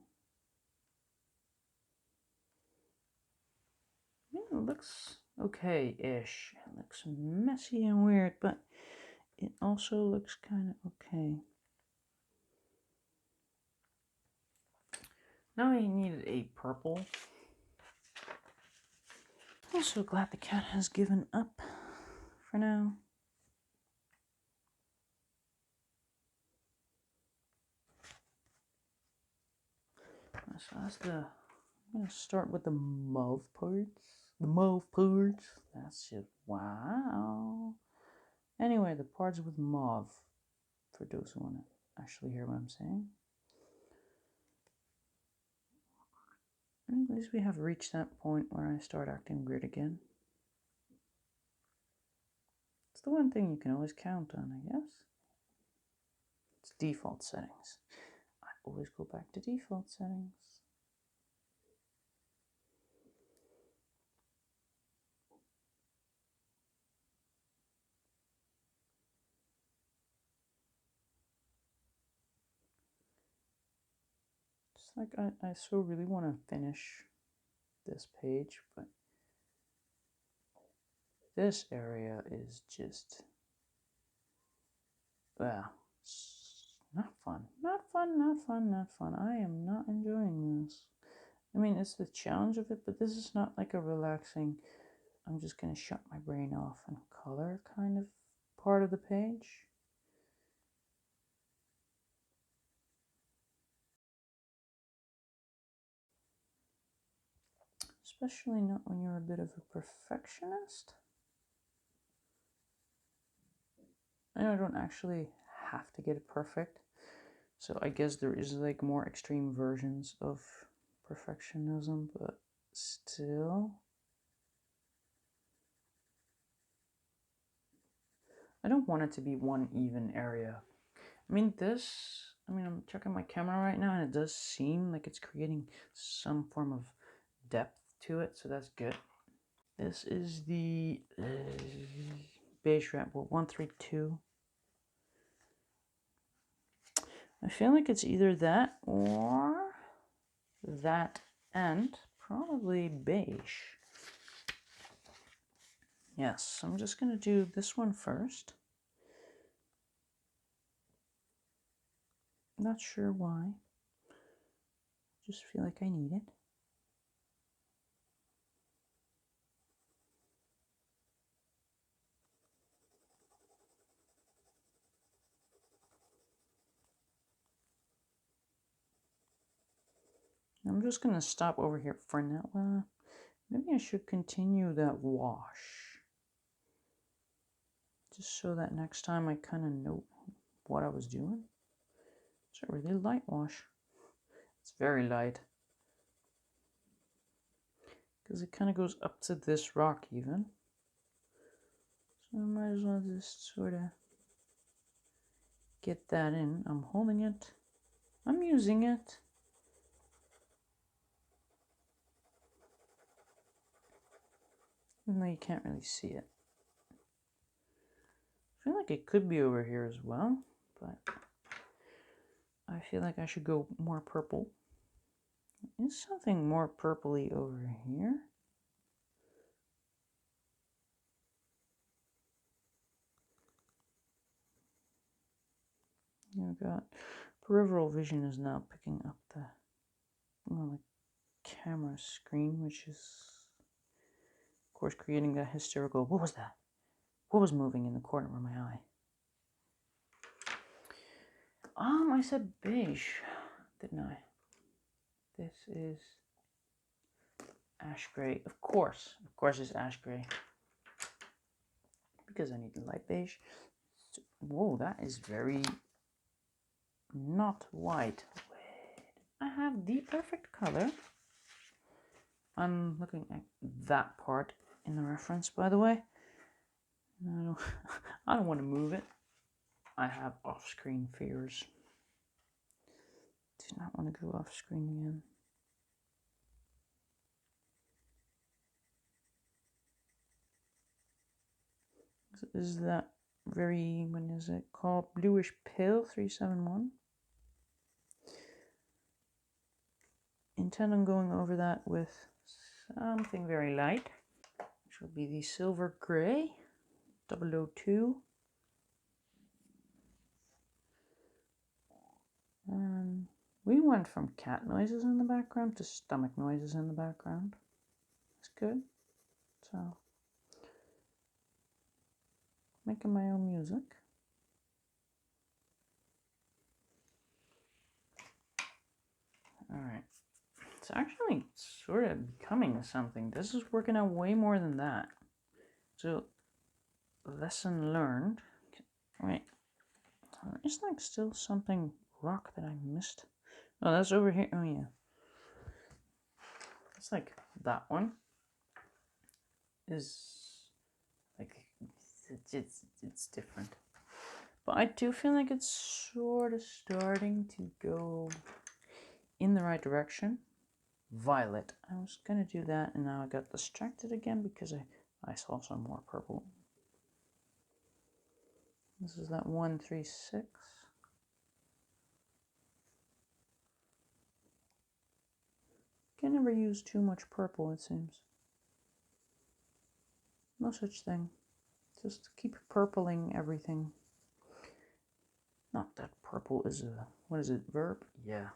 Yeah, it looks okay-ish. It looks messy and weird, but it also looks kind of okay. Now I needed a purple. I'm so glad the cat has given up for now. So that's the, I'm going to start with the mauve parts. The mauve parts. That's it. Wow. Anyway, the parts with mauve, for those who want to actually hear what I'm saying. And at least we have reached that point where I start acting weird again. It's the one thing you can always count on, I guess. It's default settings. I always go back to default settings. Just like I so really want to finish this page, but this area is just Well, not fun. Not fun, not fun, not fun. I am not enjoying this. I mean, it's the challenge of it, but this is not like a relaxing, I'm just going to shut my brain off and color kind of part of the page. Especially not when you're a bit of a perfectionist. I know I don't actually have to get it perfect. So I guess there is like more extreme versions of perfectionism, but still. I don't want it to be one even area. I mean, I'm checking my camera right now and it does seem like it's creating some form of depth to it, so that's good. This is the Beige Rat 132. I feel like it's either that or that and probably beige. Yes, I'm just going to do this one first. Not sure why. Just feel like I need it. I'm just going to stop over here for now. Maybe I should continue that wash. Just so that next time I kind of know what I was doing. It's a really light wash. It's very light. Because it kind of goes up to this rock even. So I might as well just sort of get that in. I'm holding it. I'm using it. Even though you can't really see it. I feel like it could be over here as well, but I feel like I should go more purple. Is something more purpley over here? You've got peripheral vision is now picking up the camera screen, which is, of course, creating that hysterical. What was that? What was moving in the corner of my eye? I said beige, didn't I? This is ash gray. Of course it's ash gray. Because I need the light beige. Whoa, that is very not white. Wait, I have the perfect color. I'm looking at that part in the reference, by the way. No, I don't want to move it. I have off-screen fears. Do not want to go off-screen again. This is that very, when is it called? Bluish Pale 371. Intend on going over that with something very light, which will be the silver gray 002. And we went from cat noises in the background to stomach noises in the background. That's good. So, making my own music. All right. It's actually sort of becoming something. This is working out way more than that. So, lesson learned. Wait, is like still something rock that I missed? Oh, that's over here. Oh yeah, it's like that one is like it's different, but I do feel like it's sort of starting to go in the right direction. Violet. I was gonna do that, and now I got distracted again because I saw some more purple. This is that 136. Can never use too much purple, it seems. No such thing. Just keep purpling everything. Not that purple is a, what is it, verb? Yeah,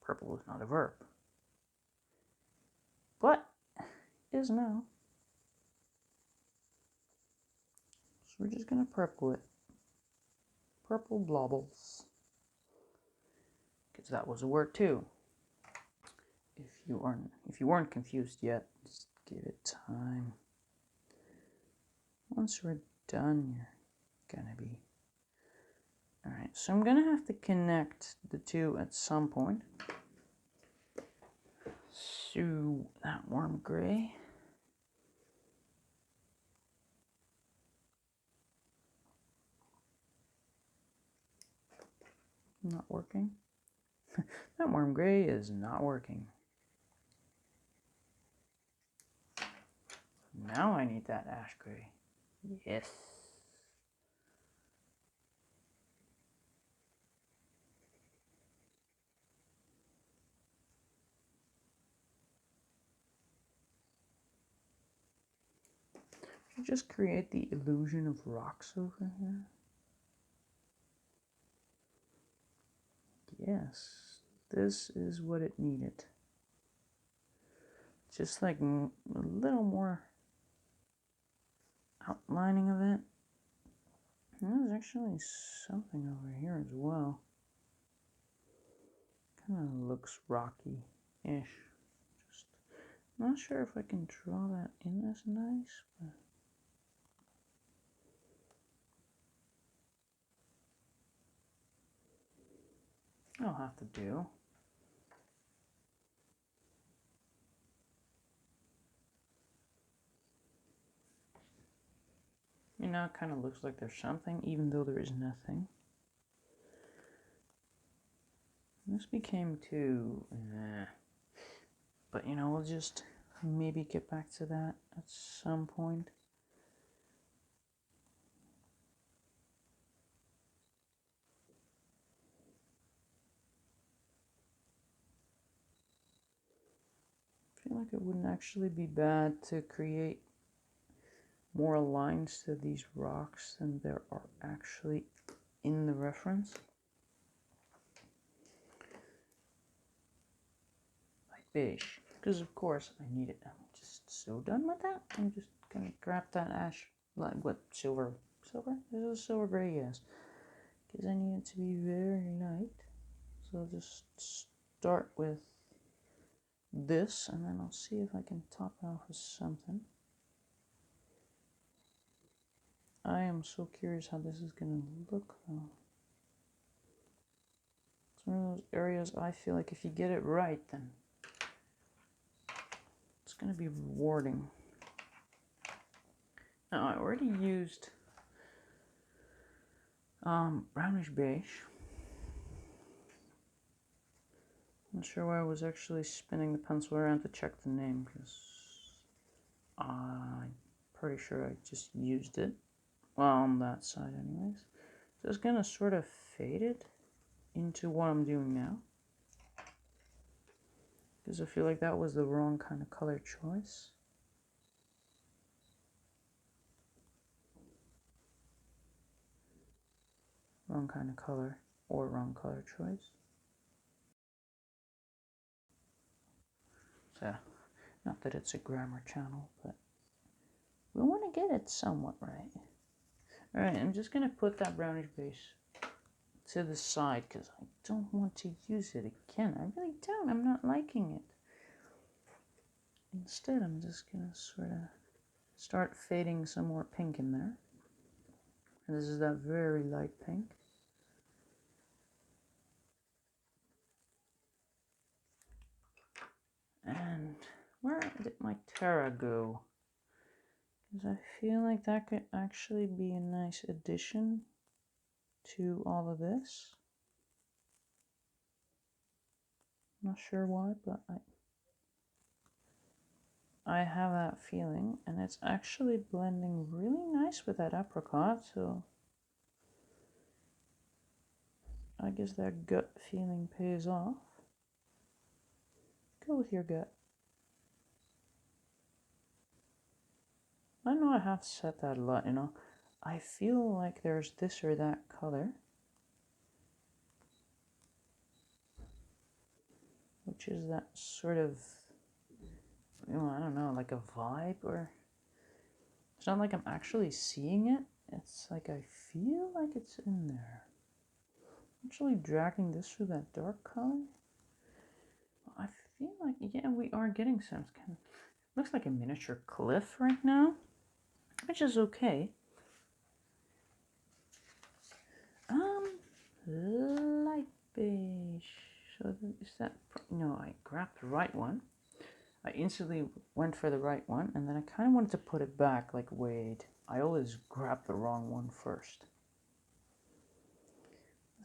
purple is not a verb. But is now. So we're just gonna purple it. Purple blobbles. Because that was a word too. If you weren't confused yet, just give it time. Once we're done, you're gonna be. Alright, so I'm gonna have to connect the two at some point. So that warm gray. Not working. That warm gray is not working. Now I need that ash gray. Yes. Just create the illusion of rocks over here. Yes, this is what it needed. Just like a little more outlining of it. And there's actually something over here as well. Kind of looks rocky-ish. Just not sure if I can draw that in as nice, but I'll have to do. You know, it kind of looks like there's something, even though there is nothing. This became too... But, you know, we'll just maybe get back to that at some point. I feel like it wouldn't actually be bad to create more lines to these rocks than there are actually in the reference. Like beige. Because of course I need it. I'm just so done with that. I'm just gonna grab that ash, like what, silver? Silver? This is a silver gray, yes. Because I need it to be very light. So I'll just start with this, and then I'll see if I can top it off with something. I am so curious how this is going to look though. It's one of those areas I feel like if you get it right, then it's going to be rewarding. Now I already used brownish beige. I'm not sure why I was actually spinning the pencil around to check the name, because I'm pretty sure I just used it. Well, on that side anyways. So it's gonna sort of fade it into what I'm doing now. Because I feel like that was the wrong kind of color choice. Wrong kind of color, or wrong color choice. So, not that it's a grammar channel, but we want to get it somewhat right. Alright, I'm just gonna put that brownish base to the side because I don't want to use it again. I really don't. I'm not liking it. Instead, I'm just gonna sort of start fading some more pink in there. And this is that very light pink. And where did my Terra go? Because I feel like that could actually be a nice addition to all of this. Not sure why, but I have that feeling, and it's actually blending really nice with that apricot, so I guess that gut feeling pays off. Go with your gut. I know I have said that a lot, you know. I feel like there's this or that color, catches that sort of, you know, I don't know, like a vibe, or it's not like I'm actually seeing it. It's like I feel like it's in there. Actually dragging this through that dark color. I feel like, yeah, we are getting some kind of, looks like a miniature cliff right now, which is okay. Light beige. So is that, no, I grabbed the right one. I instantly went for the right one, and then I kind of wanted to put it back, like, wait, I always grab the wrong one first.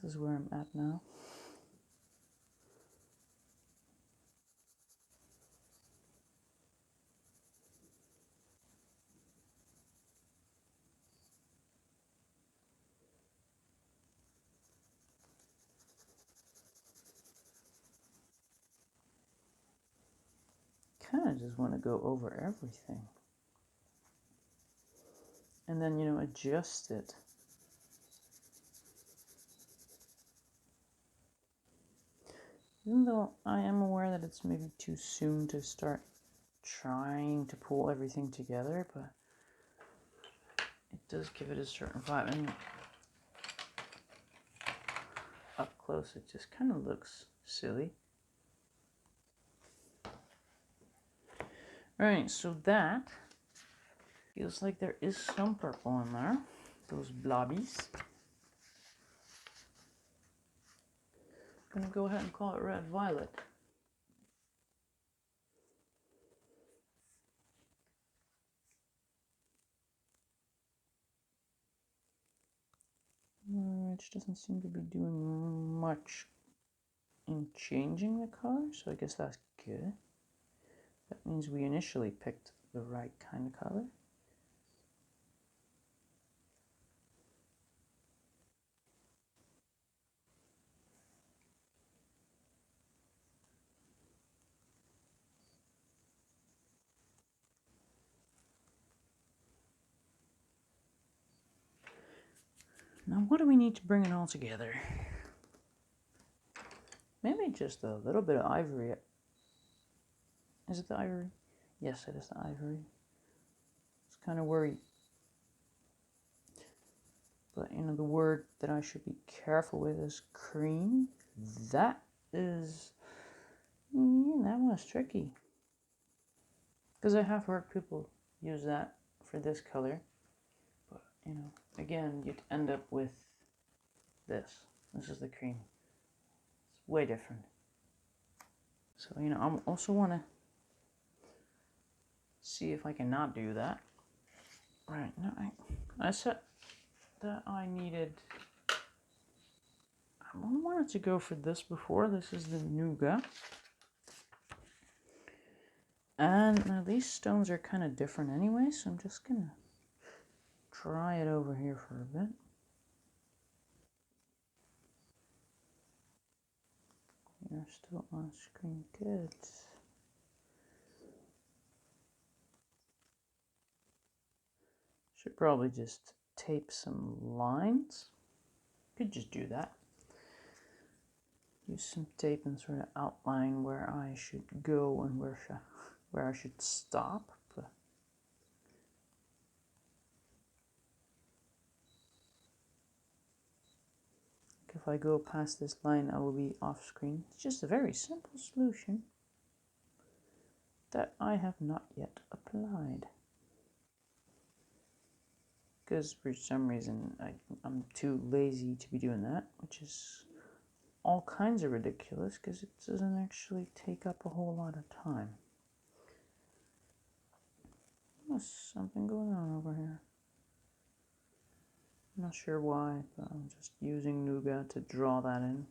This is where I'm at now. Kind of just want to go over everything. And then, you know, adjust it. Even though I am aware that it's maybe too soon to start trying to pull everything together, but it does give it a certain vibe. And up close, it just kind of looks silly. Alright, so that feels like there is some purple in there. Those blobbies. I'm gonna go ahead and call it red violet. Which doesn't seem to be doing much in changing the color, so I guess that's good. That means we initially picked the right kind of color. Now what do we need to bring it all together? Maybe just a little bit of ivory. Is it the ivory? Yes, it is the ivory. It's kind of worried. But, you know, the word that I should be careful with is cream. That is, yeah, that one's tricky. Because I have heard people use that for this color. But, you know, again, you'd end up with this. This is the cream. It's way different. So, you know, I also want to see if I can not do that. Right, now I said that I needed, I wanted to go for this before. This is the nougat. And now these stones are kind of different anyway, so I'm just gonna try it over here for a bit. You're still on screen, good. Should probably just tape some lines. Could just do that. Use some tape and sort of outline where I should go and where I should stop. But if I go past this line, I will be off screen. It's just a very simple solution that I have not yet applied. Because for some reason I'm too lazy to be doing that, which is all kinds of ridiculous because it doesn't actually take up a whole lot of time. There's something going on over here. I'm not sure why, but I'm just using nougat to draw that in.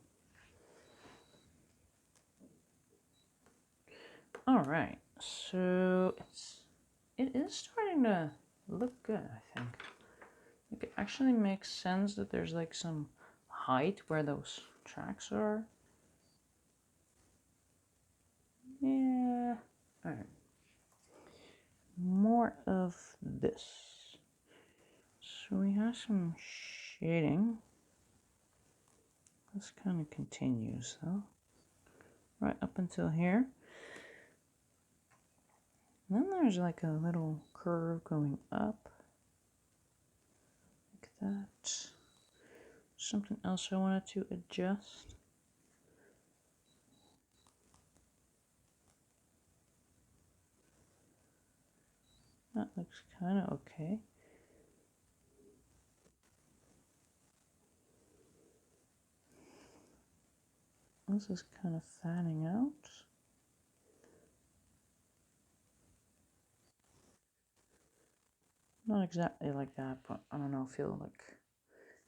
Alright, so it is starting to look good, I think. It actually makes sense that there's like some height where those tracks are. Yeah. Alright. More of this. So we have some shading. This kind of continues though. right up until here. And then there's like a little curve going up, like that. Something else I wanted to adjust. That looks kind of okay. This is kind of fanning out. Not exactly like that, but I don't know, I feel like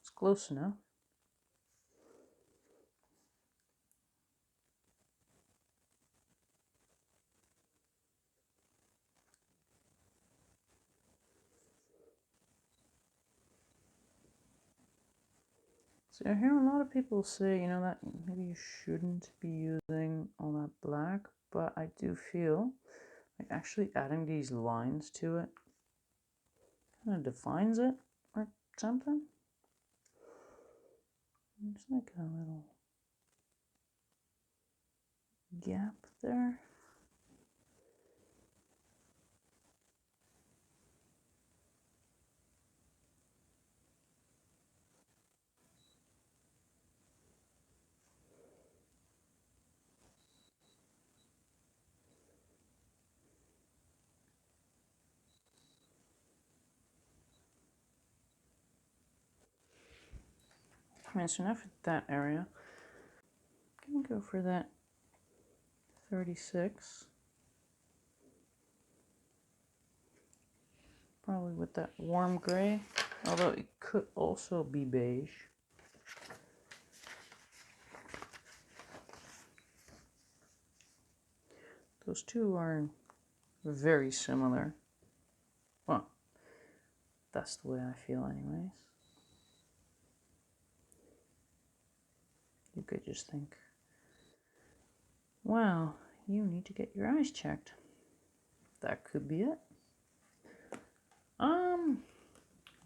it's close enough. So I hear a lot of people say, you know, that maybe you shouldn't be using all that black, but I do feel like actually adding these lines to it kind of defines it or something. There's like a little gap there. Okay, so now for that area, I'm gonna go for that 36. Probably with that warm gray, although it could also be beige. Those two are very similar. Well, that's the way I feel anyways. You could just think, well, you need to get your eyes checked. That could be it.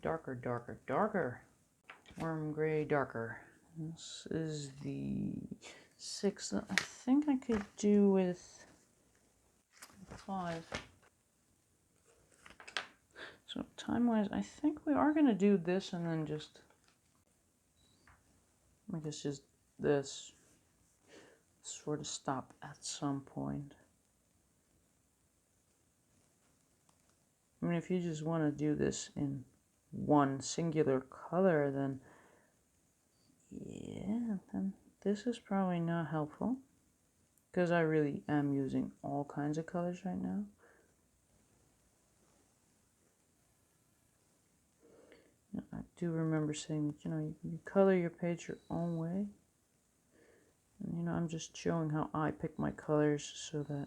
Darker, darker, darker. Warm gray, darker. This is the 6 that I think I could do with 5. So time-wise, I think we are going to do this and then just, I guess just this, sort of stop at some point. I mean, if you just want to do this in one singular color, then yeah, then this is probably not helpful, because I really am using all kinds of colors right now. I do remember saying that, you know, you color your page your own way. And, you know, I'm just showing how I pick my colors so that,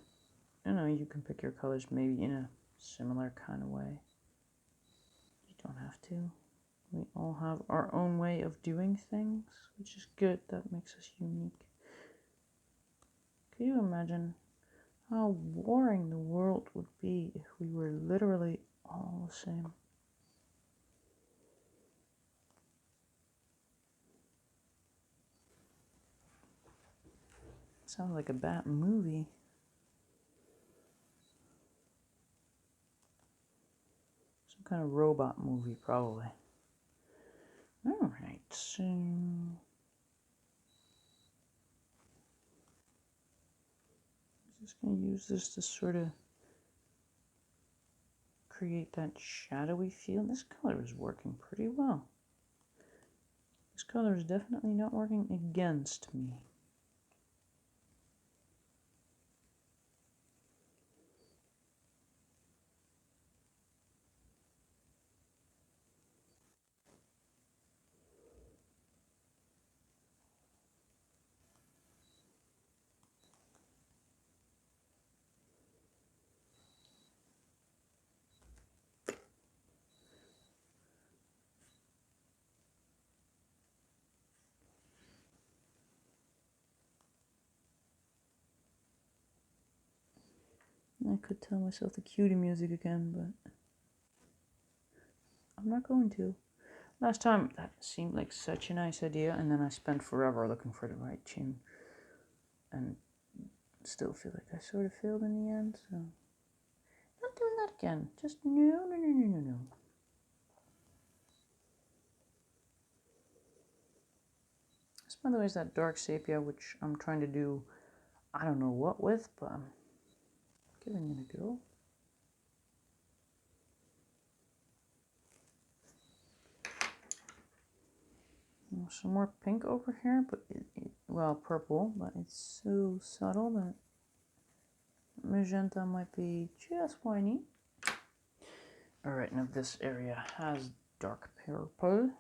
you know, you can pick your colors maybe in a similar kind of way. You don't have to. We all have our own way of doing things, which is good. That makes us unique. Can you imagine how boring the world would be if we were literally all the same? Sounds like a bad movie. Some kind of robot movie, probably. Alright, so I'm just going to use this to sort of create that shadowy feel. This color is working pretty well. This color is definitely not working against me. I could tell myself the cutie music again, but I'm not going to. Last time, that seemed like such a nice idea, and then I spent forever looking for the right tune. And still feel like I sort of failed in the end, so not doing that again. Just no. This, by the way, is that dark sepia, which I'm trying to do, I don't know what with, but I'm giving it a go. Some more pink over here, but well, purple, but it's so subtle that magenta might be just whiny. Alright, now this area has dark purple.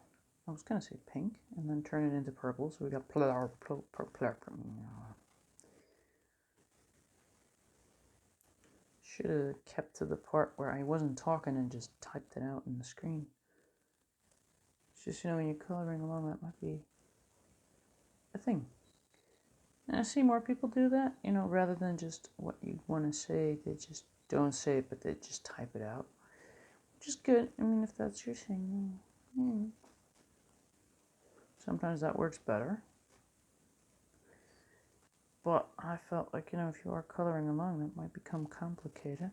I was gonna say pink, and then turn it into purple, so we got purple. Should have kept to the part where I wasn't talking and just typed it out in the screen. It's just, you know, when you're coloring along, that might be a thing. And I see more people do that, you know, rather than just what you want to say, they just don't say it, but they just type it out. Which is good. I mean, if that's your thing. Sometimes that works better. But I felt like, you know, if you are coloring along, that might become complicated.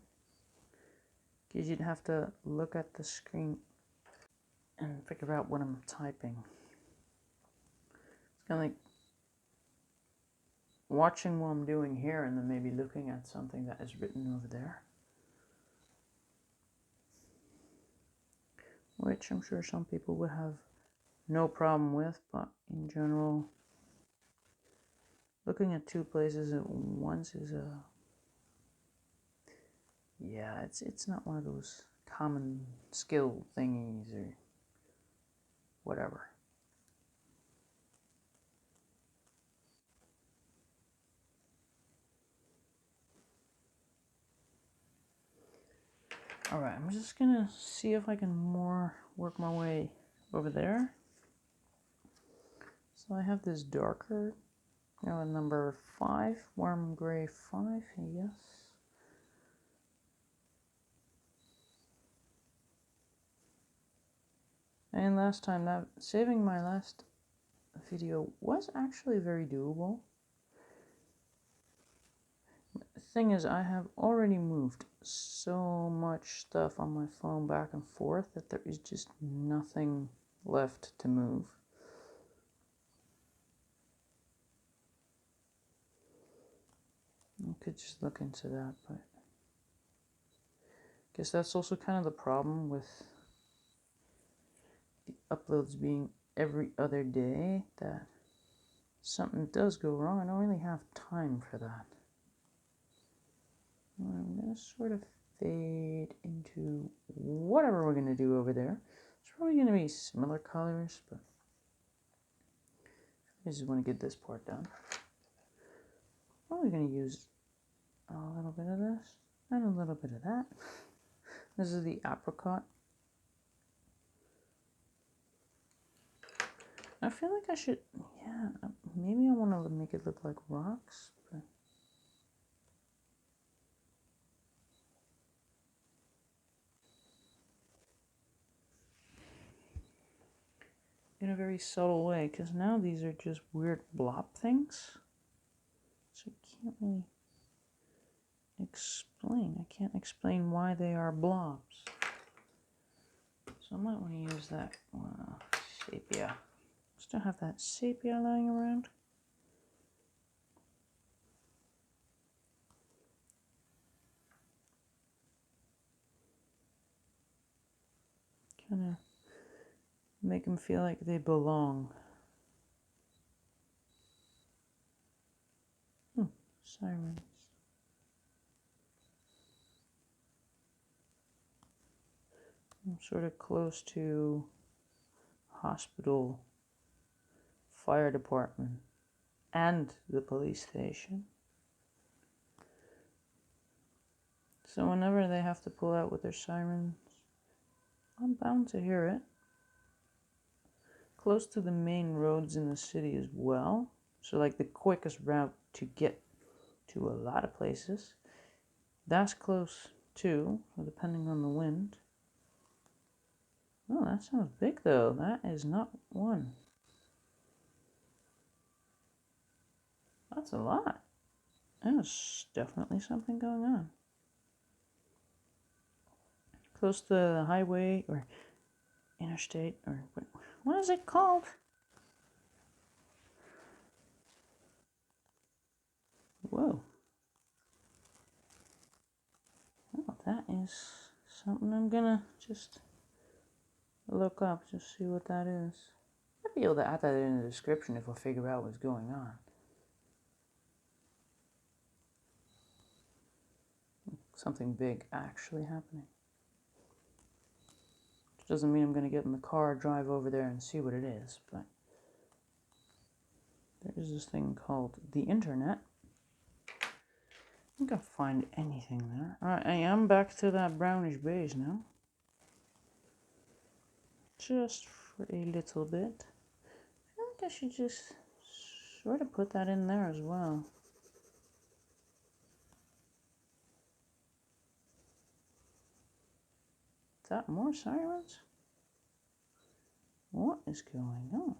Because you'd have to look at the screen and figure out what I'm typing. It's kind of like watching what I'm doing here and then maybe looking at something that is written over there. Which I'm sure some people would have no problem with, but in general, looking at two places at once is yeah, it's not one of those common skill thingies or whatever. Alright, I'm just gonna see if I can work my way over there. So I have this darker, you know, number 5, warm gray 5, yes. And last time, that saving my last video was actually very doable. The thing is, I have already moved so much stuff on my phone back and forth that there is just nothing left to move. I could just look into that, but I guess that's also kind of the problem with the uploads being every other day, that something does go wrong. I don't really have time for that. I'm going to sort of fade into whatever we're going to do over there. It's probably going to be similar colors, but I just want to get this part done. Probably going to use a little bit of this and a little bit of that. This is the apricot. I feel like I should, yeah, maybe I want to make it look like rocks, but in a very subtle way, because now these are just weird blob things. So I can't really explain. I can't explain why they are blobs. So I might want to use that sepia. Still have that sepia lying around. Kind of make them feel like they belong. Sirens. I'm sort of close to hospital, fire department, and the police station. So whenever they have to pull out with their sirens, I'm bound to hear it. Close to the main roads in the city as well. So like the quickest route to get to a lot of places. That's close too, depending on the wind. Oh, that sounds big though. That is not one. That's a lot. There's definitely something going on. Close to the highway or interstate, or what is it called? Whoa. Well, that is something I'm gonna just look up, just see what that is. I'd be able to add that in the description if I figure out what's going on. Something big actually happening. Which doesn't mean I'm gonna get in the car, drive over there and see what it is, but there is this thing called the internet. I think I'll find anything there. Alright, I am back to that brownish beige now. Just for a little bit. I think I should just sort of put that in there as well. Is that more sirens? What is going on?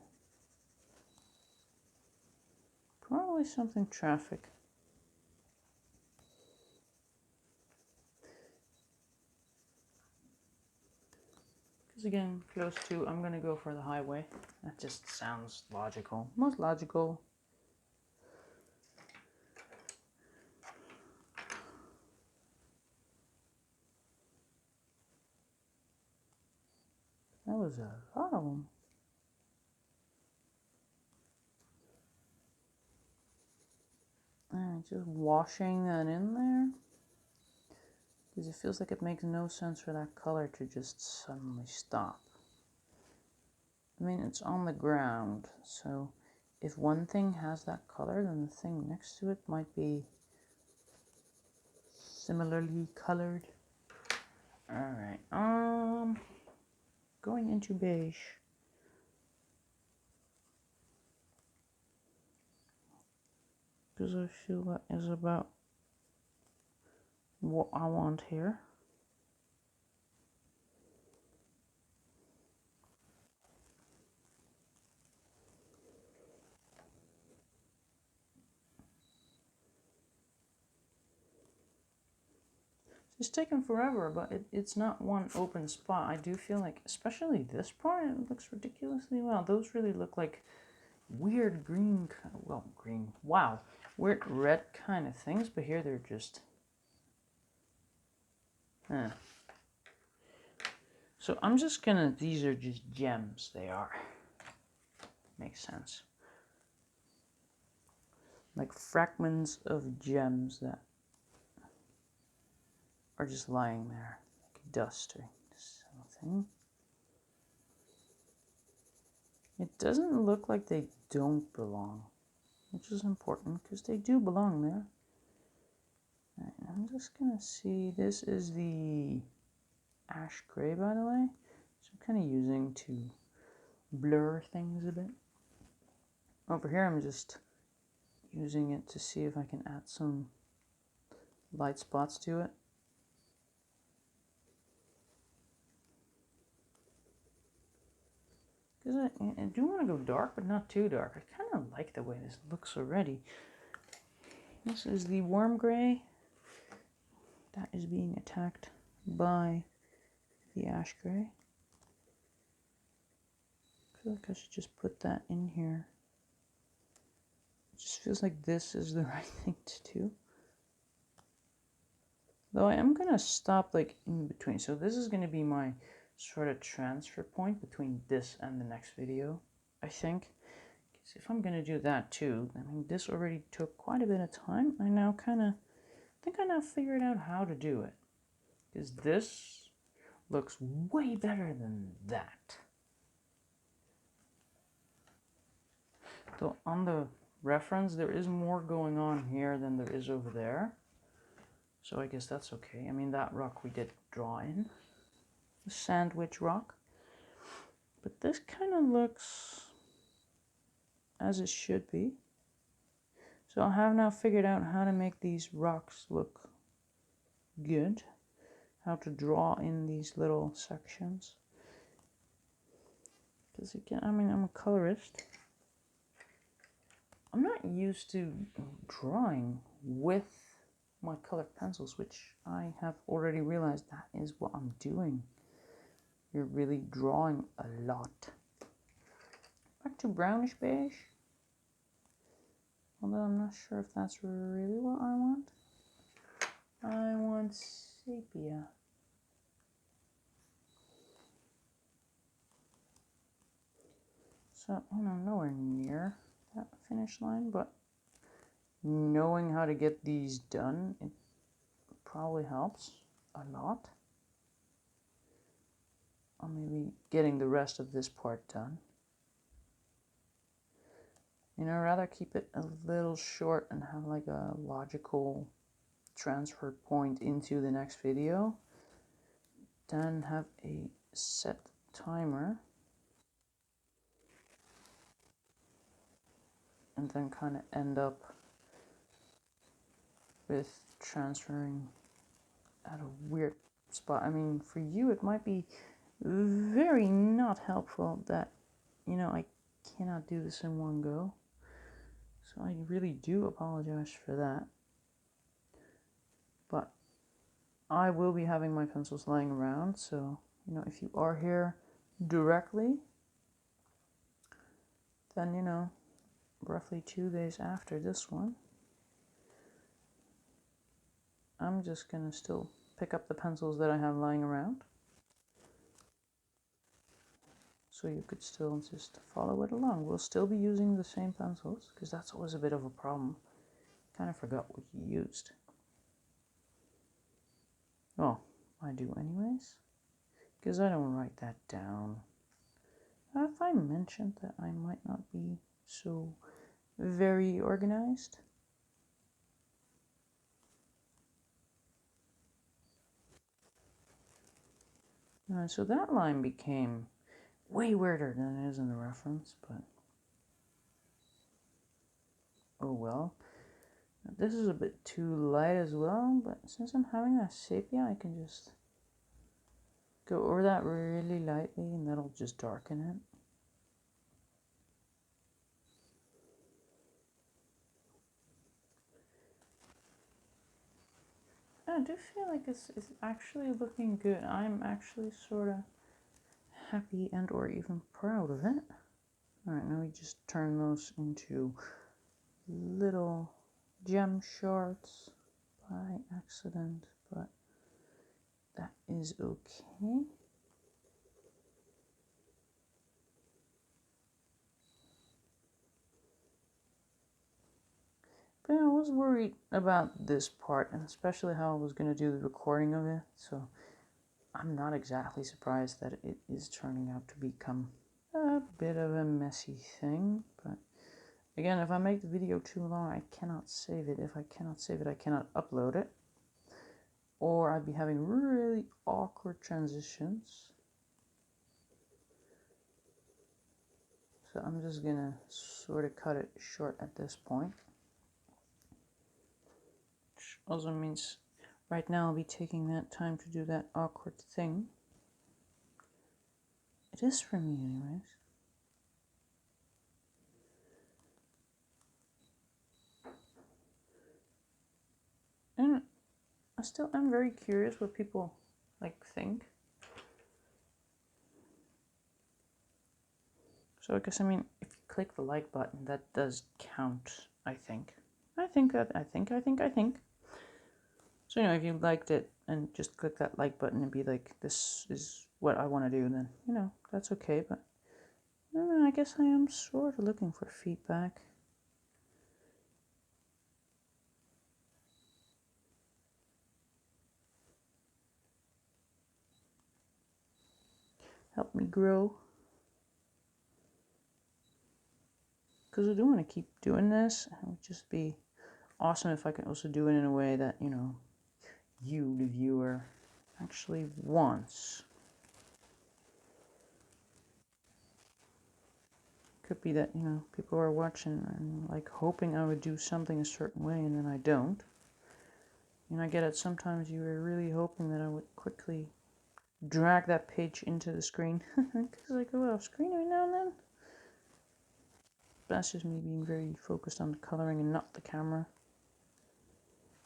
Probably something traffic. Because again, close to, I'm gonna go for the highway. That just sounds logical. Most logical. That was a lot of them. And just washing that in there. Because it feels like it makes no sense for that color to just suddenly stop. I mean, it's on the ground, so if one thing has that color, then the thing next to it might be similarly colored. Alright, going into beige. Because I feel that is about what I want here. It's taken forever, but it's not one open spot. I do feel like, especially this part, it looks ridiculously well. Those really look like weird green, well, green, wow, weird red kind of things, but here they're just, So I'm just gonna, these are just gems, they are. Makes sense. Like fragments of gems that are just lying there, like dust or something. It doesn't look like they don't belong, which is important because they do belong there. All right, I'm just gonna see, this is the ash gray, by the way, so I'm kind of using to blur things a bit. Over here I'm just using it to see if I can add some light spots to it. Because I do want to go dark, but not too dark. I kind of like the way this looks already. This is the warm gray that is being attacked by the ash gray. I feel like I should just put that in here. It just feels like this is the right thing to do. Though I am going to stop like in between. So this is going to be my sort of transfer point between this and the next video, I think. Because if I'm going to do that too, I mean, this already took quite a bit of time. I now think I now figured out how to do it. Because this looks way better than that. So on the reference, there is more going on here than there is over there. So I guess that's okay. I mean, that rock we did draw in. The sandwich rock. But this kind of looks as it should be. So I have now figured out how to make these rocks look good. How to draw in these little sections. Because again, I mean, I'm a colorist. I'm not used to drawing with my colored pencils, which I have already realized that is what I'm doing. You're really drawing a lot. Back to brownish beige. Although I'm not sure if that's really what I want. I want sepia. So, nowhere near that finish line, but knowing how to get these done, it probably helps a lot. Or maybe getting the rest of this part done. I'd rather keep it a little short and have like a logical transfer point into the next video than have a set timer and then kind of end up with transferring at a weird spot. I mean, for you it might be very not helpful that, I cannot do this in one go. So I really do apologize for that. But I will be having my pencils lying around, so, if you are here directly, then, roughly 2 days after this one, I'm just gonna still pick up the pencils that I have lying around. So you could still just follow it along. We'll still be using the same pencils, because that's always a bit of a problem. Kind of forgot what you used. Well, I do anyways, because I don't write that down. Have I mentioned that I might not be so very organized? So that line became way weirder than it is in the reference, but oh well. This is a bit too light as well, but since I'm having that sepia, I can just go over that really lightly and that'll just darken it. I do feel like it's actually looking good. I'm actually sort of happy and or even proud of it. Alright, now we just turn those into little gem shards by accident, but that is okay. But I was worried about this part, and especially how I was going to do the recording of it, so I'm not exactly surprised that it is turning out to become a bit of a messy thing. But again, if I make the video too long, I cannot save it. If I cannot save it, I cannot upload it. Or I'd be having really awkward transitions. So I'm just going to sort of cut it short at this point. Which also means right now I'll be taking that time to do that awkward thing. It is for me anyways. And I still am very curious what people think. So I guess, if you click the like button, that does count, I think. I think. So, if you liked it and just click that like button and be like, this is what I want to do, then, that's okay. But I guess I am sort of looking for feedback. Help me grow. Because I do want to keep doing this. It would just be awesome if I could also do it in a way that, you, the viewer, actually wants. Could be that, people are watching and hoping I would do something a certain way and then I don't. I get it, sometimes you were really hoping that I would quickly drag that page into the screen. Because I go off screen every now and then. That's just me being very focused on the coloring and not the camera.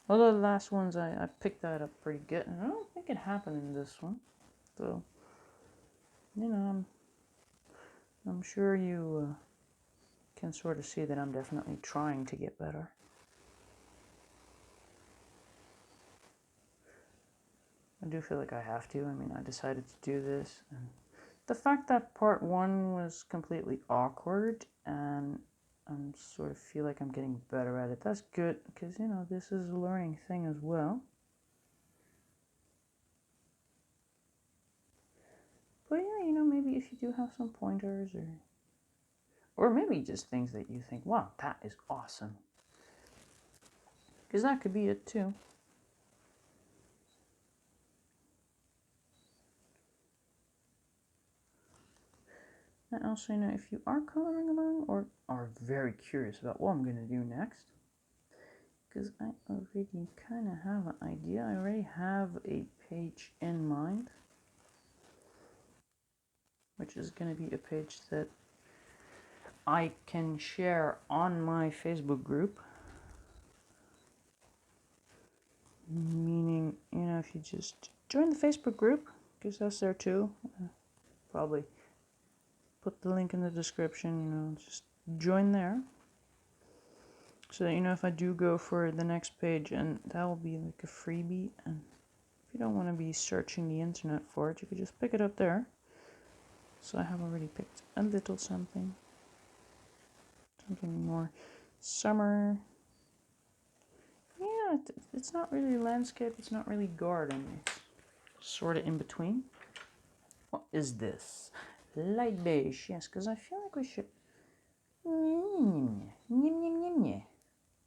Although the last ones I picked that up pretty good, and I don't think it happened in this one. So, you know, I'm sure you can sort of see that I'm definitely trying to get better. I do feel like I have to. I mean, I decided to do this, and the fact that part one was completely awkward, and I sort of feel like I'm getting better at it. That's good, because, you know, this is a learning thing as well. But yeah, you know, maybe if you do have some pointers, or maybe just things that you think, wow, that is awesome. Because that could be it too. And also, you know, if you are coloring along or are very curious about what I'm going to do next, because I already kind of have an idea. I already have a page in mind, which is going to be a page that I can share on my Facebook group. Meaning, you know, if you just join the Facebook group, because that's there too. Probably put the link in the description, you know, just join there. So that, you know, if I do go for the next page, and that will be like a freebie, and if you don't want to be searching the internet for it, you could just pick it up there. So I have already picked a little something more summer. Yeah, it's not really landscape, it's not really garden, it's sort of in between. What is this? Light beige, yes, because I feel like we should...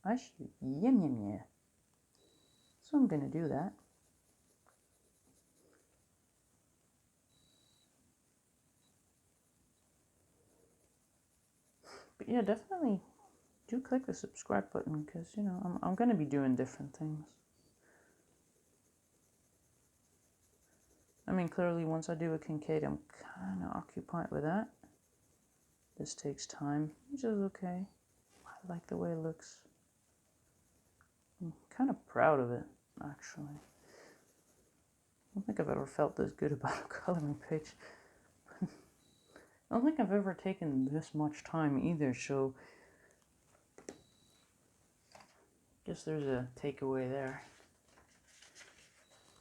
I should So I'm going to do that. But yeah, definitely do click the subscribe button, because, you know, I'm going to be doing different things. I mean, clearly, once I do a Kinkade, I'm kind of occupied with that. This takes time, which is okay. I like the way it looks. I'm kind of proud of it, actually. I don't think I've ever felt this good about a coloring page. I don't think I've ever taken this much time either, so I guess there's a takeaway there.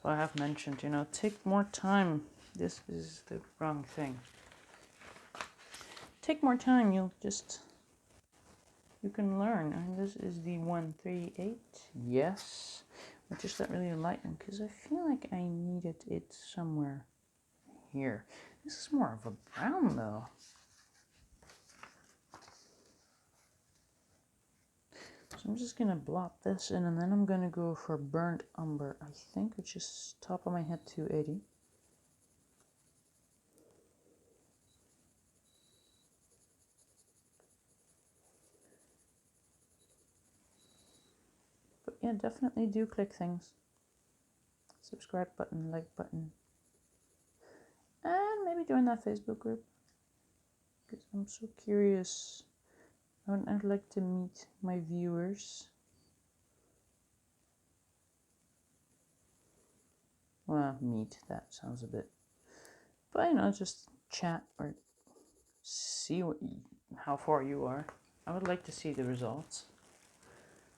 Well, I have mentioned, you know, take more time. This is the wrong thing. Take more time, you can learn. And this is the 138, yes. But just that really light one, because I feel like I needed it somewhere here. This is more of a brown though. So I'm just gonna blot this in, and then I'm gonna go for burnt umber, I think, which is top of my head 280. But yeah, definitely do click things. Subscribe button, like button. And maybe join that Facebook group, because I'm so curious. I'd like to meet my viewers. Well, meet, that sounds a bit... But, you know, just chat or see how far you are. I would like to see the results.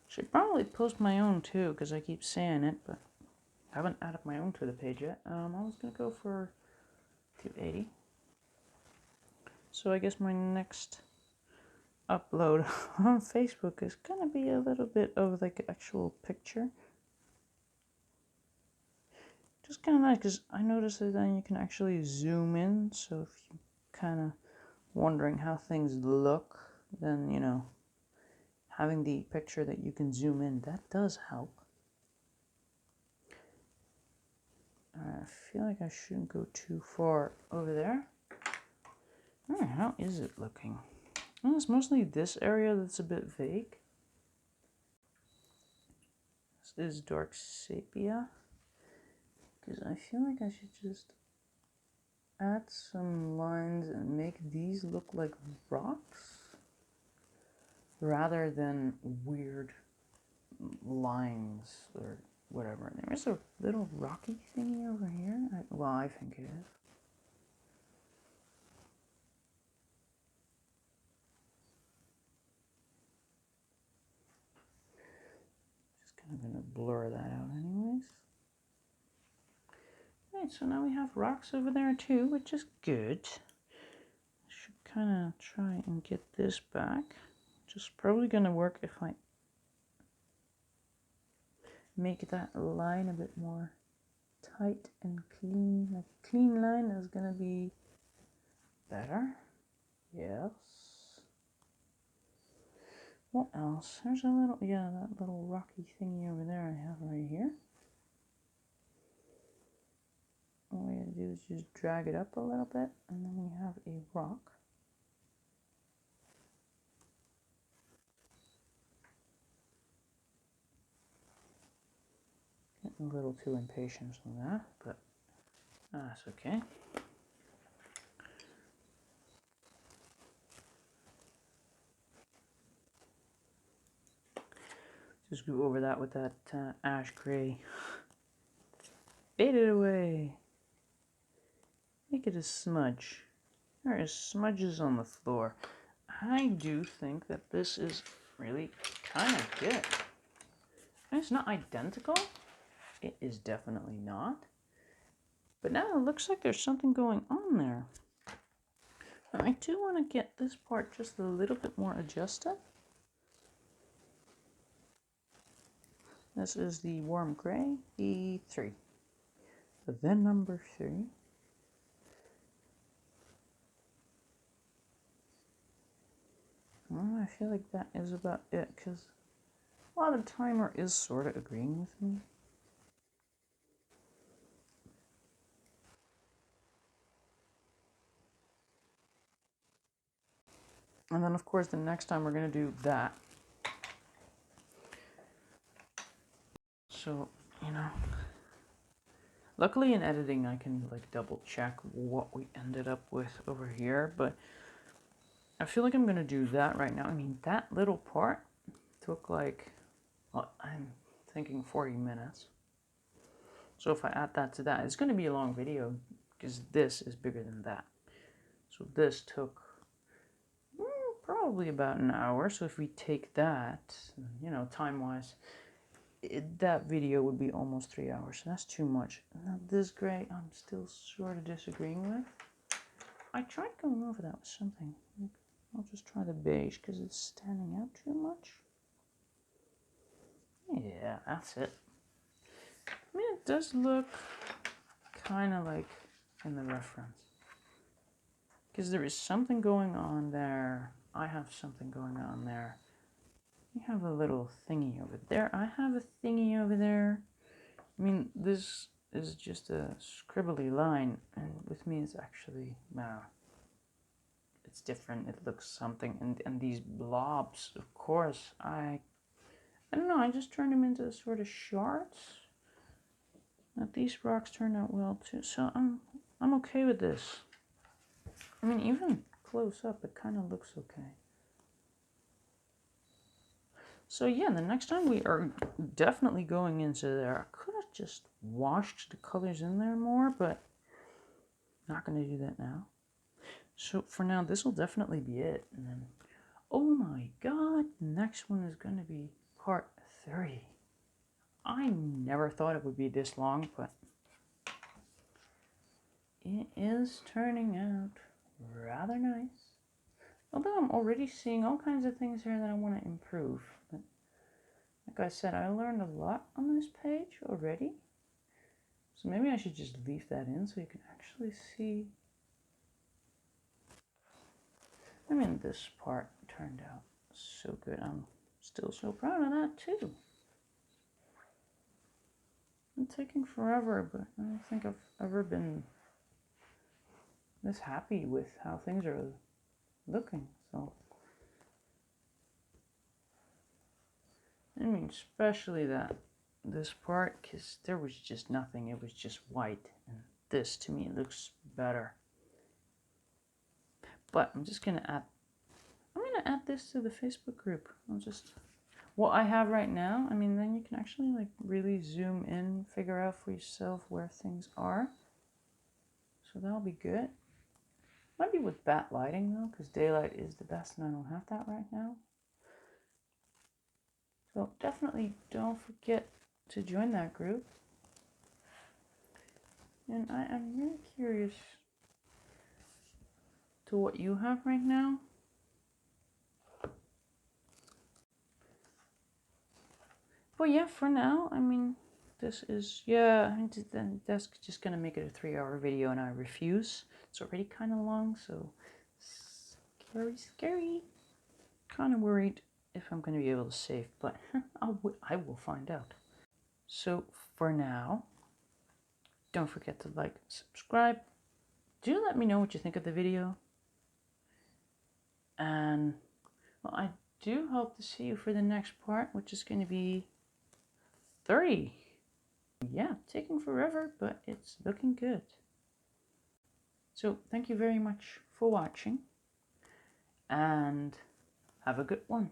Should probably post my own too, because I keep saying it, but I haven't added my own to the page yet. I was going to go for 280. So I guess my next upload on Facebook is going to be a little bit of like an actual picture. Just kind of nice, because I noticed that then you can actually zoom in. So if you're kind of wondering how things look, then, you know, having the picture that you can zoom in, that does help. I feel like I shouldn't go too far over there. How is it looking? Well, it's mostly this area that's a bit vague. This is dark sepia, because I feel like I should just add some lines and make these look like rocks. rather than weird lines or whatever. There's a little rocky thingy over here. Well, I think it is. Just kind of going to blur that out anyways. Right, so now we have rocks over there too, which is good. I should kind of try and get this back. Just probably going to work if I make that line a bit more tight and clean. Like a clean line is going to be better. Yes. What else? There's a little, yeah, that little rocky thingy over there I have right here. All we gotta do is just drag it up a little bit, and then we have a rock. Getting a little too impatient on that, but that's okay. Just go over that with that ash gray. Fade it away. Make it a smudge. There is smudges on the floor. I do think that this is really kind of good. And it's not identical. It is definitely not. But now it looks like there's something going on there. I do want to get this part just a little bit more adjusted. This is the warm gray, E3. The number 3. Well, I feel like that is about it, because a lot of the timer is sort of agreeing with me. And then, of course, the next time we're going to do that. So, you know, luckily in editing I can like double check what we ended up with over here, but I feel like I'm going to do that right now. I mean, that little part took like, well, I'm thinking 40 minutes. So if I add that to that, it's going to be a long video because this is bigger than that. So this took probably about an hour. So if we take that, you know, time-wise, that video would be almost 3 hours. So that's too much. Now this gray, I'm still sort of disagreeing with. I tried going over that with something. I'll just try the beige because it's standing out too much. Yeah, that's it. I mean, it does look kind of like in the reference. Because there is something going on there. I have something going on there. You have a little thingy over there. I have a thingy over there. I mean, this is just a scribbly line. And with me, it's actually, wow. It's different. It looks something. And these blobs, of course, I don't know. I just turned them into sort of shards. But these rocks turned out well too. So I'm okay with this. I mean, even close up, it kind of looks okay. So yeah, the next time we are definitely going into there. I could have just washed the colors in there more, but not going to do that now. So for now, this will definitely be it. And then, oh my god, the next one is going to be part 3. I never thought it would be this long, but it is turning out rather nice. Although I'm already seeing all kinds of things here that I want to improve. But like I said, I learned a lot on this page already. So maybe I should just leave that in so you can actually see. I mean, this part turned out so good. I'm still so proud of that too. It's taking forever, but I don't think I've ever been this happy with how things are looking. So, I mean, especially this part, because there was just nothing. It was just white, and this to me looks better. But I'm just gonna add. I mean, going to add this to the Facebook group. I'll just, what I have right now, I mean, then you can actually like really zoom in, figure out for yourself where things are. So that'll be good. Might be with backlighting though, because daylight is the best and I don't have that right now. So definitely don't forget to join that group. And I am really curious to what you have right now. But yeah, for now, I mean, this is, yeah, that's just gonna make it a 3-hour video and I refuse. It's already kind of long, so scary. Kind of worried if I'm gonna be able to save, but I will find out. So for now, don't forget to like and subscribe. Do let me know what you think of the video. And well, I do hope to see you for the next part, which is going to be 30. Yeah, taking forever, but it's looking good. So thank you very much for watching and have a good one.